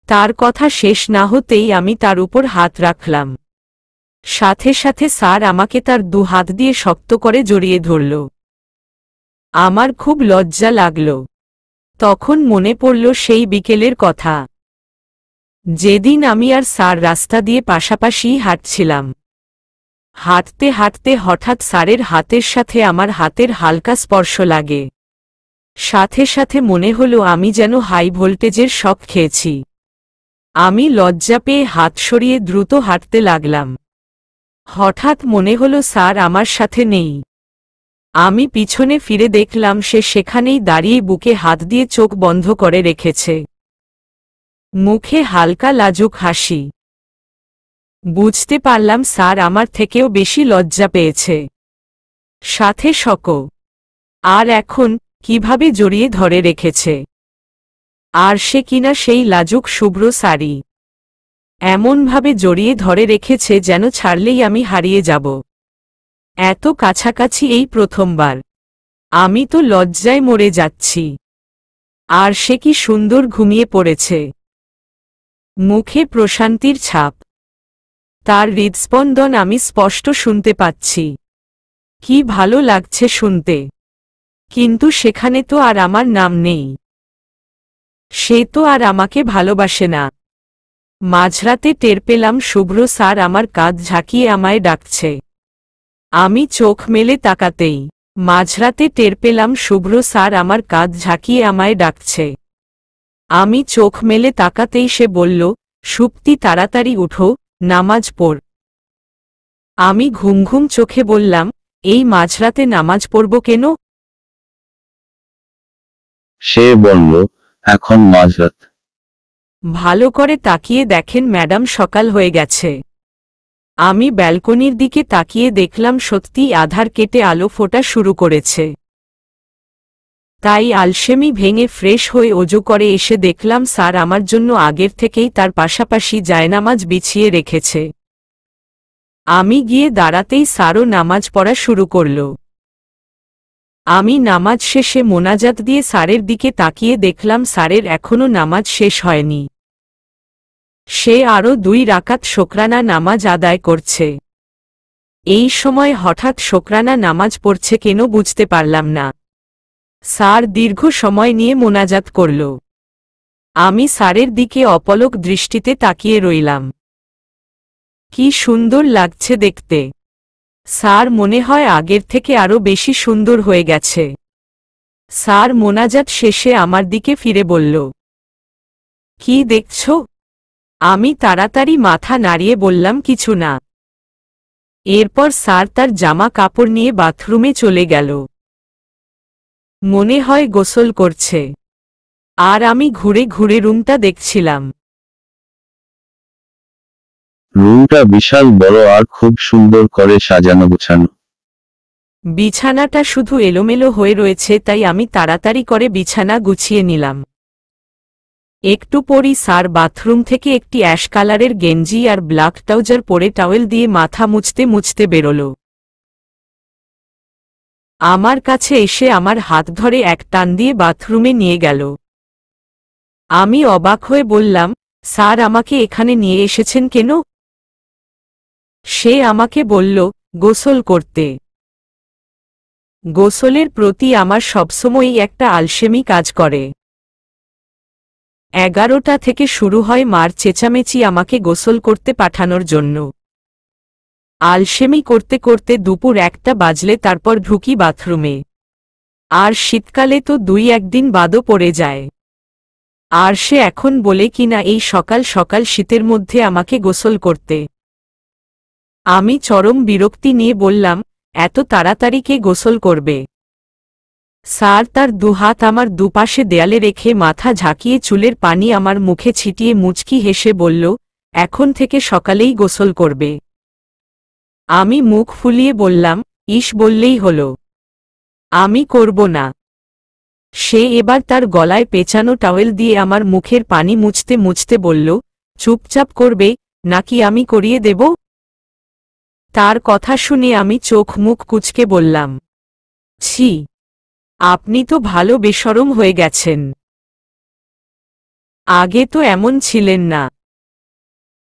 তার কথা শেষ না হতেই আমি তার উপর হাত রাখলাম। সাথে সাথে স্যার আমাকে তার ২ হাত দিয়ে শক্ত করে জড়িয়ে ধরল। আমার খুব লজ্জা লাগল। তখন মনে পড়ল সেই বিকেলের কথা। যেদিন আমি আর স্যার রাস্তা দিয়ে পাশাপাশি হাঁটছিলাম, হাঁটতে হাঁটতে হঠাৎ স্যারের হাতের সাথে আমার হাতের হালকা স্পর্শ লাগে। সাথে সাথে মনে হলো আমি যেন হাই ভোল্টেজের শক খেয়েছি। আমি লজ্জা পেয়ে হাত সরিয়ে দ্রুত হাঁটতে লাগলাম। হঠাৎ মনে হলো স্যার আমার সাথে নেই। আমি পিছনে ফিরে দেখলাম সে সেখানেই দাঁড়িয়ে বুকে হাত দিয়ে চোখ বন্ধ করে রেখেছে, মুখে হালকা লাজুক হাসি। বুঝতে পারলাম স্যার আমার থেকেও বেশি লজ্জা পেয়েছে, সাথে শকও। আর এখন কিভাবে জড়িয়ে ধরে রেখেছে, আর সে কিনা সেই লাজুক শুভ্র শাড়ি। এমনভাবে জড়িয়ে ধরে রেখেছে যেন ছাড়লেই আমি হারিয়ে যাব। এত কাছাকাছি এই প্রথমবার। আমি তো লজ্জায় মরে যাচ্ছি। আর সে কি সুন্দর ঘুমিয়ে পড়েছে, মুখে প্রশান্তির ছাপ। তার হৃদস্পন্দন আমি স্পষ্ট শুনতে পাচ্ছি। কি ভালো লাগছে শুনতে। কিন্তু সেখানে তো আর আমার নাম নেই। সে তো আর আমাকে ভালোবাসে না। মাঝরাতে টের পেলাম শুভ্র স্যার আমার কাঁধ ঝাঁকিয়ে আমায় ডাকছে। আমি চোখ মেলে তাকাতেই মাঝরাতে টের পেলাম শুভ্র স্যার আমার কাঁধ ঝাঁকিয়ে আমায় ডাকছে। আমি চোখ মেলে তাকাতেই সে বলল, সুপ্তি তাড়াতাড়ি উঠো, নামাজ পড়। আমি ঘুম ঘুম চোখে বললাম, এই মাঝরাতে নামাজ পড়ব কেন? সে বলল, এখন মাঝরাত। ভালো করে তাকিয়ে দেখেন ম্যাডাম, সকাল হয়ে গেছে। আমি ব্যালকনির দিকে তাকিয়ে দেখলাম সত্যিই আধার কেটে আলো ফোটা শুরু করেছে। তাই আলসেমি ভেঙে ফ্রেশ হয়ে অজু করে এসে দেখলাম স্যার আমার জন্য আগের থেকেই তার পাশাপাশি জায়নামাজ বিছিয়ে রেখেছে। আমি গিয়ে দাঁড়াতেই স্যারও নামাজ পড়া শুরু করল। আমি নামাজ শেষে মোনাজাত দিয়ে স্যারের দিকে তাকিয়ে দেখলাম স্যারের এখনও নামাজ শেষ হয়নি। সে আরও 2 রাকাত শোকরানা নামাজ আদায় করছে। এই সময় হঠাৎ শোকরানা নামাজ পড়ছে কেন বুঝতে পারলাম না। স্যার দীর্ঘ সময় নিয়ে মোনাজাত করল। আমি স্যারের দিকে অপলক দৃষ্টিতে তাকিয়ে রইলাম। কি সুন্দর লাগছে দেখতে। স্যার মনে হয় আগের থেকে আরও বেশি সুন্দর হয়ে গেছে। স্যার মোনাজাত শেষে আমার দিকে ফিরে বলল, কি দেখছ? আমি তাড়াতাড়ি মাথা নাড়িয়ে বললাম, কিছু না। এরপর স্যার তার জামা কাপড় নিয়ে বাথরুমে চলে গেল। মনে হয় গোসল করছে। আর আমি ঘুরে ঘুরে রুমটা দেখছিলাম। রুমটা বিশাল বড় আর খুব সুন্দর করে সাজানো গোছানো। বিছানাটা শুধু এলোমেলো হয়ে রয়েছে, তাই আমি তাড়াতাড়ি করে বিছানা গুছিয়ে নিলাম। একটু পরই স্যার বাথরুম থেকে একটি অ্যাশ কালারের গেঞ্জি আর ব্ল্যাক ট্রাউজার পরে টাওয়েল দিয়ে মাথা মুছতে মুছতে বেরোল। আমার কাছে এসে আমার হাত ধরে এক টান দিয়ে বাথরুমে নিয়ে গেল। আমি অবাক হয়ে বললাম, স্যার আমাকে এখানে নিয়ে এসেছেন কেন? সে আমাকে বলল, গোসল করতে। গোসলের প্রতি আমার সবসময়ই একটা আলসেমি কাজ করে। 11টা থেকে শুরু হয় মার চেঁচামেচি আমাকে গোসল করতে পাঠানোর জন্য। আলসেমি করতে করতে দুপুর 1টা বাজলে তারপর ঢুকি বাথরুমে। আর শীতকালে তো 2-1 দিন বাদও পড়ে যায়। আর সে এখন বলে কিনা এই সকাল সকাল শীতের মধ্যে আমাকে গোসল করতে। আমি চরম বিরক্তি নিয়ে বললাম, এত তাড়াতাড়ি কে গোসল করবে? স্যার তার দুহাত আমার দুপাশে দেয়ালে রেখে মাথা ঝাঁকিয়ে চুলের পানি আমার মুখে ছিটিয়ে মুচকি হেসে বলল, এখন থেকে সকালেই গোসল করবে। আমি মুখ ফুলিয়ে বললাম, ইস বললেই হলো। আমি করব না। সে এবার তার গলায় পেঁচানো টাওয়েল দিয়ে আমার মুখের পানি মুছতে মুছতে বলল, চুপচাপ করবে নাকি আমি করিয়ে দেব? তার কথা শুনে আমি চোখ মুখ কুঁচকে বললাম, ছি, আপনি তো ভালো বেশরম হয়ে গেছেন। আগে তো এমন ছিলেন না।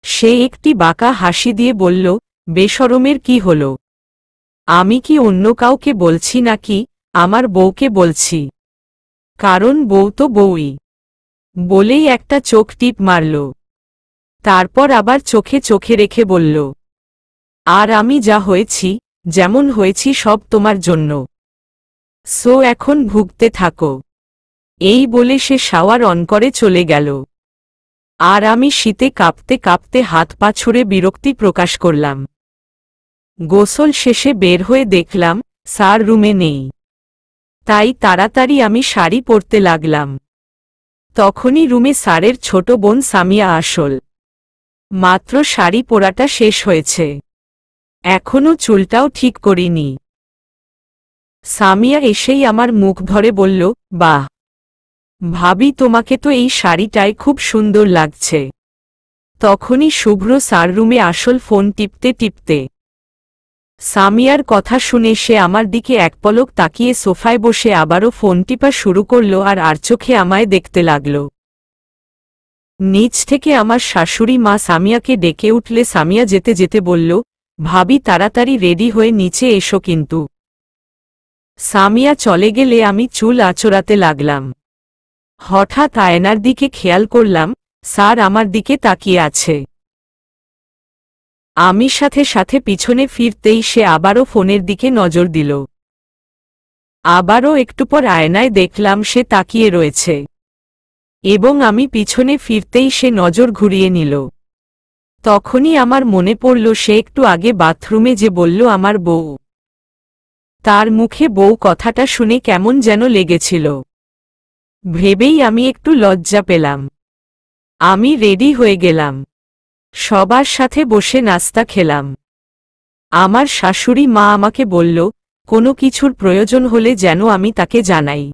সে একটি বাঁকা হাসি দিয়ে বলল, বেশরমের কি হলো? আমি কি অন্য কাউকে বলছি নাকি? আমার বউকে বলছি। কারণ বউ তো বউই। বলেই একটা চোখ টিপ মারল। তারপর আবার চোখে চোখে রেখে বলল, আর আমি যা হয়েছি, যেমন হয়েছি সব তোমার জন্য। সো এখন ভুগতে থাকো। এই বলে সে শাওয়ার অন করে চলে গেল। আর আমি শীতে কাঁপতে কাঁপতে হাত পা ছুঁড়ে বিরক্তি প্রকাশ করলাম। গোসল শেষে বের হয়ে দেখলাম স্যার রুমে নেই। তাই তাড়াতাড়ি আমি শাড়ি পরতে লাগলাম। তখনই রুমে স্যারের ছোট বোন সামিয়া আসল। মাত্র শাড়ি পরাটা শেষ হয়েছে, এখনো চুলটাও ঠিক করিনি। সামিয়া এসেই আমার মুখ ধরে বলল, বাহ ভাবি, তোমাকে তো এই শাড়িটায় খুব সুন্দর লাগছে। তখনই শুভ্র স্যার রুমে আসল ফোন টিপতে টিপতে। সামিয়ার কথা শুনে সে আমার দিকে এক পলক তাকিয়ে সোফায় বসে আবারও ফোন টিপা শুরু করল আর চোখে আমায় দেখতে লাগল। নিচ থেকে আমার শাশুড়ি মা সামিয়াকে ডেকে উঠলে সামিয়া যেতে যেতে বলল, ভাবি তাড়াতাড়ি রেডি হয়ে নিচে এসো কিন্তু। সামিয়া চলে গেলে আমি চুল আঁচড়াতে লাগলাম। হঠাৎ আয়নার দিকে খেয়াল করলাম স্যার আমার দিকে তাকিয়ে আছে। আমি সাথে সাথে পিছনে ফিরতেই সে আবারও ফোনের দিকে নজর দিল। আবারও একটু পর আয়নায় দেখলাম সে তাকিয়ে রয়েছে, এবং আমি পিছনে ফিরতেই সে নজর ঘুরিয়ে নিল। তখনই আমার মনে পড়ল সে একটু আগে বাথরুমে যে বলল আমার বউ। তার মুখে বউ কথাটা শুনে কেমন যেন লেগেছিল। ভেবেই আমি একটু লজ্জা পেলাম। আমি রেডি হয়ে গেলাম। সবার সাথে বসে নাস্তা খেলাম। আমার শাশুড়ি মা আমাকে বলল, কোনো কিছুর প্রয়োজন হলে যেন আমি তাকে জানাই।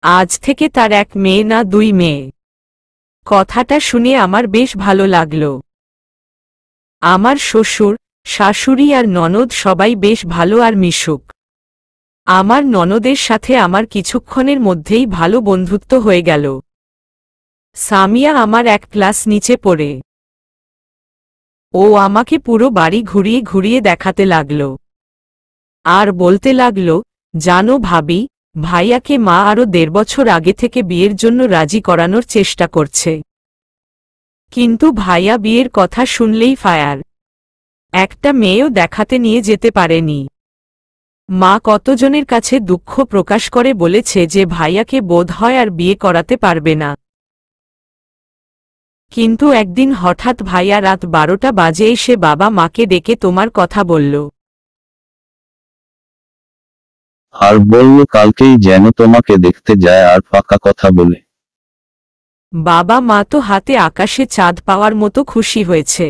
আজ থেকে তার এক মেয়ে না দুই মেয়ে। কথাটা শুনে আমার বেশ ভালো লাগল। আমার শ্বশুর, শাশুড়ি আর ননদ সবাই বেশ ভালো আর মিশুক। আমার ননদের সাথে আমার কিছুক্ষণের মধ্যেই ভালো বন্ধুত্ব হয়ে গেল। সামিয়া আমার এক ক্লাস নিচে পড়ে। ও আমাকে পুরো বাড়ি ঘুরিয়ে ঘুরিয়ে দেখাতে লাগল আর বলতে লাগল, জানো ভাবি, ভাইয়াকে মা আরও 1.5 বছর আগে থেকে বিয়ের জন্য রাজি করানোর চেষ্টা করছে। কিন্তু ভাইয়া বিয়ের কথা শুনলেই ফায়ার। একটা মেয়েও দেখাতে নিয়ে যেতে পারেনি। মা কতজনের কাছে দুঃখ প্রকাশ করে বলেছে যে ভাইয়াকে বোধ হয় আর বিয়ে করাতে পারবে না। কিন্তু একদিন হঠাৎ ভাইয়া রাত 12টা বাজে এসে বাবা মাকে ডেকে তোমার কথা বলল। আর বলল কালকেই যেন তোমাকে দেখতে যায় আর পাকা কথা বলে। বাবা মা তো হাতে আকাশে চাঁদ পাওয়ার মতো খুশি হয়েছে।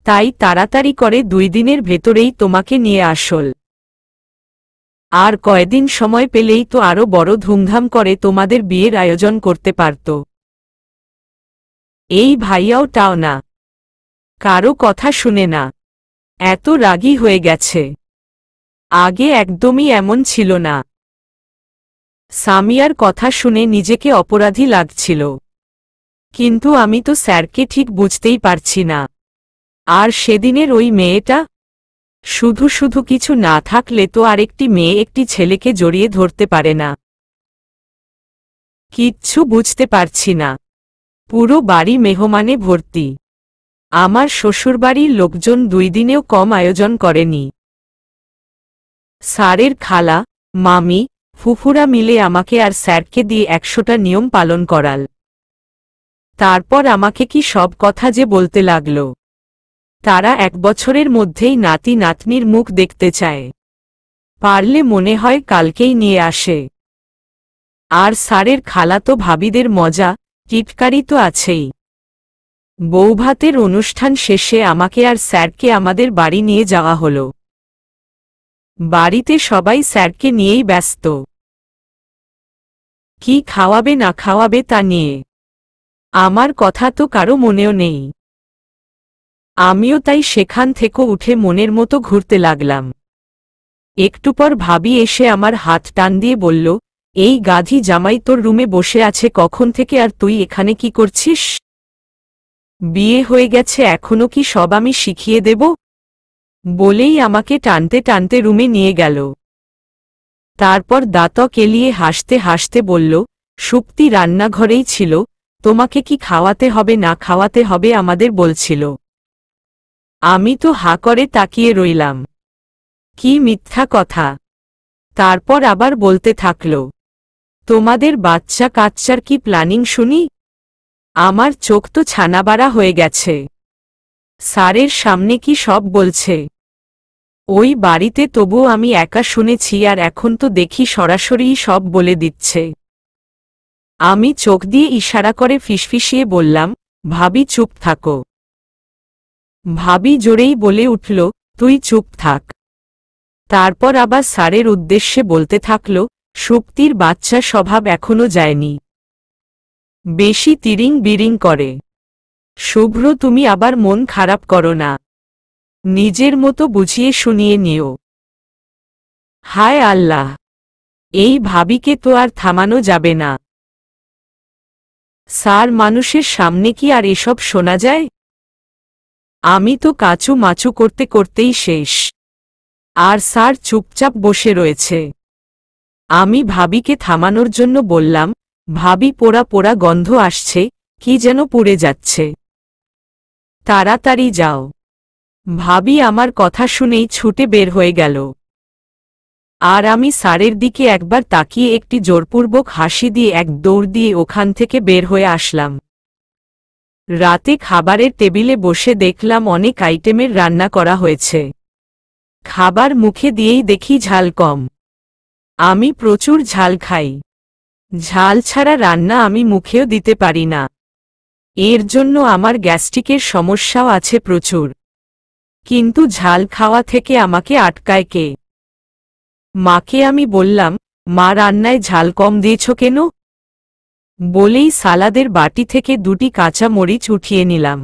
তাই তাড়াতাড়ি করে 2 দিনের ভেতরেই তোমাকে নিয়ে আসল। আর কয়দিন সময় পেলেই তো আরো বড় ধুমধাম করে তোমাদের বিয়ের আয়োজন করতে পারত। এই ভাইয়াও টাও না, কারো কথা শুনে না, এত রাগী হয়ে গেছে। আগে একদমই এমন ছিল না। সামিয়ার কথা শুনে নিজেকে অপরাধী লাগছিল। কিন্তু আমি তো স্যারকে ঠিক বুঝতেই পারছি না। আর সেদিনের ওই মেয়েটা, শুধু শুধু কিছু না থাকলে তো আরেকটি মেয়ে একটি ছেলেকে জড়িয়ে ধরতে পারে না। কিচ্ছু বুঝতে পারছি না। পুরো বাড়ি মেহমানে ভর্তি। আমার শ্বশুরবাড়ির লোকজন 2 দিনেও কম আয়োজন করেনি। স্যারের খালা, মামি, ফুফুরা মিলে আমাকে আর স্যারকে দিয়ে 100টা নিয়ম পালন করাল। তারপর আমাকে কি সব কথা যে বলতে লাগল। তারা 1 বছরের মধ্যেই নাতি নাতনির মুখ দেখতে চায়। পারলে মনে হয় কালকেই নিয়ে আসে। আর স্যারের খালাতো ভাবিদের মজা, টিটকারি তো আছেই। বৌভাতের অনুষ্ঠান শেষে আমাকে আর স্যারকে আমাদের বাড়ি নিয়ে যাওয়া হলো। বাড়িতে সবাই স্যারকে নিয়েই ব্যস্ত। কি খাওয়াবে না খাওয়াবে তা নিয়ে আমার কথা তো কারো মনেও নেই। আমিও তাই সেখান থেকে উঠে মনের মতো ঘুরতে লাগলাম। একটু পর ভাবি এসে আমার হাত টান দিয়ে বলল, এই গাধি জামাই তোর রুমে বসে আছে কখন থেকে আর তুই এখানে কি করছিস? বিয়ে হয়ে গেছে এখনো কি সব আমি শিখিয়ে দেব? বলেই আমাকে টানতে টানতে রুমে নিয়ে গেল। তারপর দাঁত কেলিয়ে হাসতে হাসতে বলল, সুপ্তি রান্নাঘরেই ছিল, তোমাকে কি খাওয়াতে হবে না খাওয়াতে হবে আমাদের বলছিল। আমি তো হা করে তাকিয়ে রইলাম। কি মিথ্যা কথা। তারপর আবার বলতে থাকল, তোমাদের বাচ্চা কাচ্চার কি প্ল্যানিং শুনি। আমার চোখ তো ছানাবাড়া হয়ে গেছে। স্যারের সামনে কি সব বলছে। ওই বাড়িতে তবুও আমি একা শুনেছি, আর এখন তো দেখি সরাসরিই সব বলে দিচ্ছে। আমি চোখ দিয়ে ইশারা করে ফিসফিসিয়ে বললাম, ভাবি চুপ থাকো। ভাবি জোরেই বলে উঠল, তুই চুপ থাক। তারপর আবার স্যারের উদ্দেশ্যে বলতে থাকল, সুপ্তির বাচ্চা স্বভাব এখনো যায়নি, বেশি তিরিং বিরিং করে। শুভ্র তুমি আবার মন খারাপ করো না, নিজের মতো বুঝিয়ে শুনিয়ে নিও। হায় আল্লাহ, এই ভাবিকে তো আর থামানো যাবে না। স্যার মানুষের সামনে কি আর এসব শোনা যায়। আমি তো কাচু মাচু করতে করতেই শেষ, আর স্যার চুপচাপ বসে রয়েছে। আমি ভাবিকে থামানোর জন্য বললাম, ভাবি পোড়া পোড়া গন্ধ আসছে, কি যেন পুড়ে যাচ্ছে, তাড়াতাড়ি যাও। ভাবি আমার কথা শুনেই ছুটে বের হয়ে গেল। আর আমি স্যারের দিকে একবার তাকিয়ে একটি জোরপূর্বক হাসি দিয়ে এক দৌড় দিয়ে ওখান থেকে বের হয়ে আসলাম। রাতে খাবারের টেবিলে বসে দেখলাম অনেক আইটেমের রান্না করা হয়েছে। খাবার মুখে দিয়েই দেখি ঝাল কম। আমি প্রচুর ঝাল খাই। ঝাল ছাড়া রান্না আমি মুখেও দিতে পারি না। এর জন্য আমার গ্যাস্ট্রিকের সমস্যাও আছে প্রচুর। কিন্তু ঝাল খাওয়া থেকে আমাকে আটকায় কে? মাকে আমি বললাম, মা রান্নায় ঝাল কম দিয়েছ কেন? বলেই সালাদের বাটি থেকে দুটি কাঁচা মরিচ উঠিয়ে নিলাম।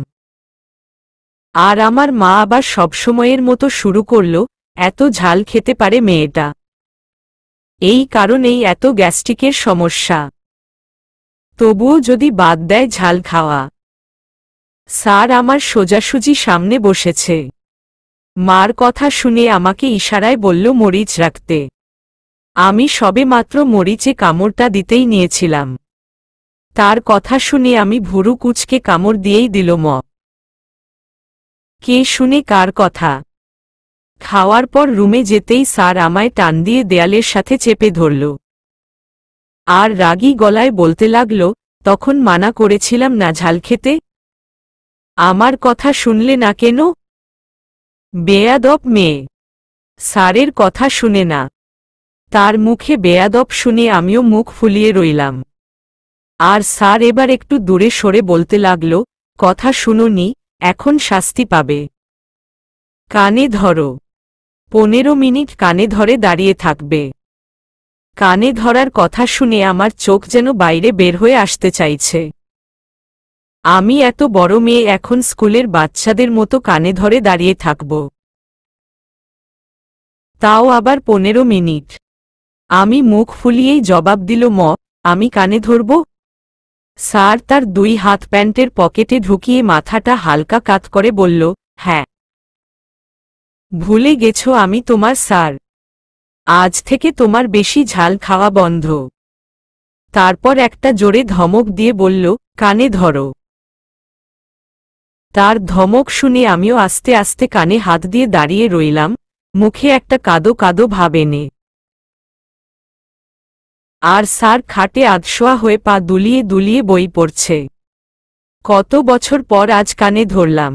আর আমার মা আবার সবসময়ের মতো শুরু করল, এত ঝাল খেতে পারে মেয়েটা, এই কারণেই এত গ্যাস্ট্রিকের সমস্যা, তবুও যদি বাদ দেয় ঝাল খাওয়া। স্যার আমার সোজাসুজি সামনে বসেছে। মার কথা শুনে আমাকে ইশারায় বলল মরিচ রাখতে। আমি সবেমাত্র মরিচে কামড়টা দিতেই নিয়েছিলাম। তার কথা শুনে আমি ভুরু কুঁচকে কামড় দিয়েই দিল ম। কে শুনে কার কথা? খাওয়ার পর রুমে যেতেই স্যার আমায় টান দিয়ে দেয়ালের সাথে চেপে ধরল। আর রাগী গলায় বলতে লাগল, তখন মানা করেছিলাম না ঝাল খেতে? আমার কথা শুনলে না কেন? বেয়াদব মেয়ে। স্যারের কথা শুনে না। তার মুখে বেয়াদব শুনে আমিও মুখ ফুলিয়ে রইলাম। আর স্যার এবার একটু দূরে সরে বলতে লাগল, কথা শুনোনি, এখন শাস্তি পাবে। কানে ধরো। 15 মিনিট কানে ধরে দাঁড়িয়ে থাকবে। কানে ধরার কথা শুনে আমার চোখ যেন বাইরে বের হয়ে আসতে চাইছে। আমি এত বড় মেয়ে এখন স্কুলের বাচ্চাদের মতো কানে ধরে দাঁড়িয়ে থাকব? তাও আবার 15 মিনিট। আমি মুখ ফুলিয়েই জবাব দিল, ম, আমি কানে ধরব? স্যার তার 2 হাত প্যান্টের পকেটে ঢুকিয়ে মাথাটা হালকা কাত করে বলল, হ্যাঁ। ভুলে গেছো আমি তোমার স্যার। আজ থেকে তোমার বেশি ঝাল খাওয়া বন্ধ। তারপর একটা জোরে ধমক দিয়ে বলল, কানে ধরো। তার ধমক শুনে আমিও আস্তে আস্তে কানে হাত দিয়ে দাঁড়িয়ে রইলাম, মুখে একটা কাদো কাদো ভাব এনে। আর স্যার খাটে আধশোয়া হয়ে পা দুলিয়ে দুলিয়ে বই পড়ছে। কত বছর পর আজ কানে ধরলাম।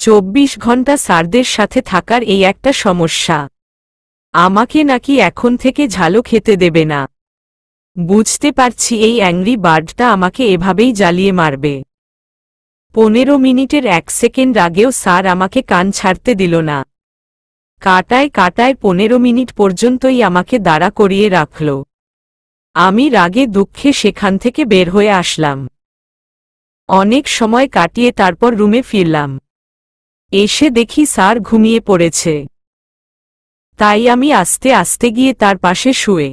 24 ঘন্টা স্যারদের সাথে থাকার এই একটা সমস্যা। আমাকে নাকি এখন থেকে ঝালও খেতে দেবে না। বুঝতে পারছি এই অ্যাংরি বার্ডটা আমাকে এভাবেই জ্বালিয়ে মারবে। 15 মিনিটের 1 সেকেন্ড আগেও স্যার আমাকে কান ছাড়তে দিল না। কাটায় কাটায় 15 মিনিট পর্যন্তই আমাকে দাঁড়া করিয়ে রাখল। আমি রাগে দুঃখে সেখান থেকে বের হয়ে আসলাম। অনেক সময় কাটিয়ে তারপর রুমে ফিরলাম। এসে দেখি স্যার ঘুমিয়ে পড়েছে। তাই আমি আস্তে আস্তে গিয়ে তার পাশে শুয়ে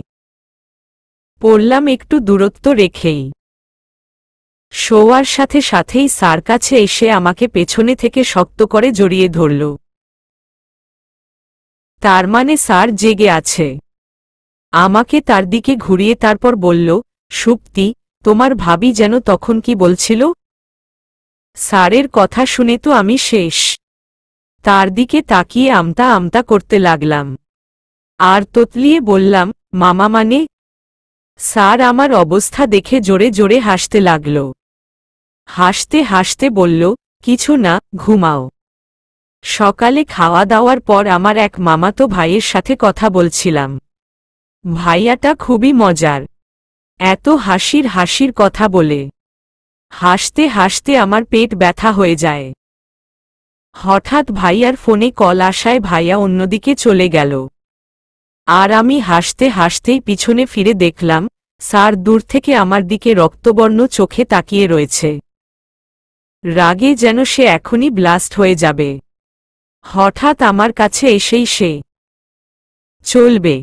পড়লাম একটু দূরত্ব রেখেই। শোয়ার সাথে সাথেই স্যার কাছে এসে আমাকে পেছনে থেকে শক্ত করে জড়িয়ে ধরল। তার মানে স্যার জেগে আছে। আমাকে তার দিকে ঘুরিয়ে তারপর বলল, সুপ্তি, তোমার ভাবি যেন তখন কি বলছিল? স্যারের কথা শুনে তো আমি শেষ। তার দিকে তাকিয়ে আমতা আমতা করতে লাগলাম আর তোতলিয়ে বললাম, মামা মানে? স্যার আমার অবস্থা দেখে জোরে জোরে হাসতে লাগল। হাসতে হাসতে বলল, কিছু না, ঘুমাও। সকালে খাওয়া দাওয়ার পর আমার এক মামাতো ভাইয়ের সাথে কথা বলছিলাম। ভাইয়াটা খুবই মজার, এত হাসির হাসির কথা বলে। হাসতে হাসতে আমার পেট ব্যথা হয়ে যায়। হঠাৎ ভাইয়ার ফোনে কল আসায় ভাইয়া অন্যদিকে চলে গেল। আর আমি হাসতে হাসতেই পিছনে ফিরে দেখলাম, স্যার দূর থেকে আমার দিকে রক্তবর্ণ চোখে তাকিয়ে রয়েছে। রাগে যেন সে এখনই ব্লাস্ট হয়ে যাবে। হঠাৎ আমার কাছে এসেই সে চলবে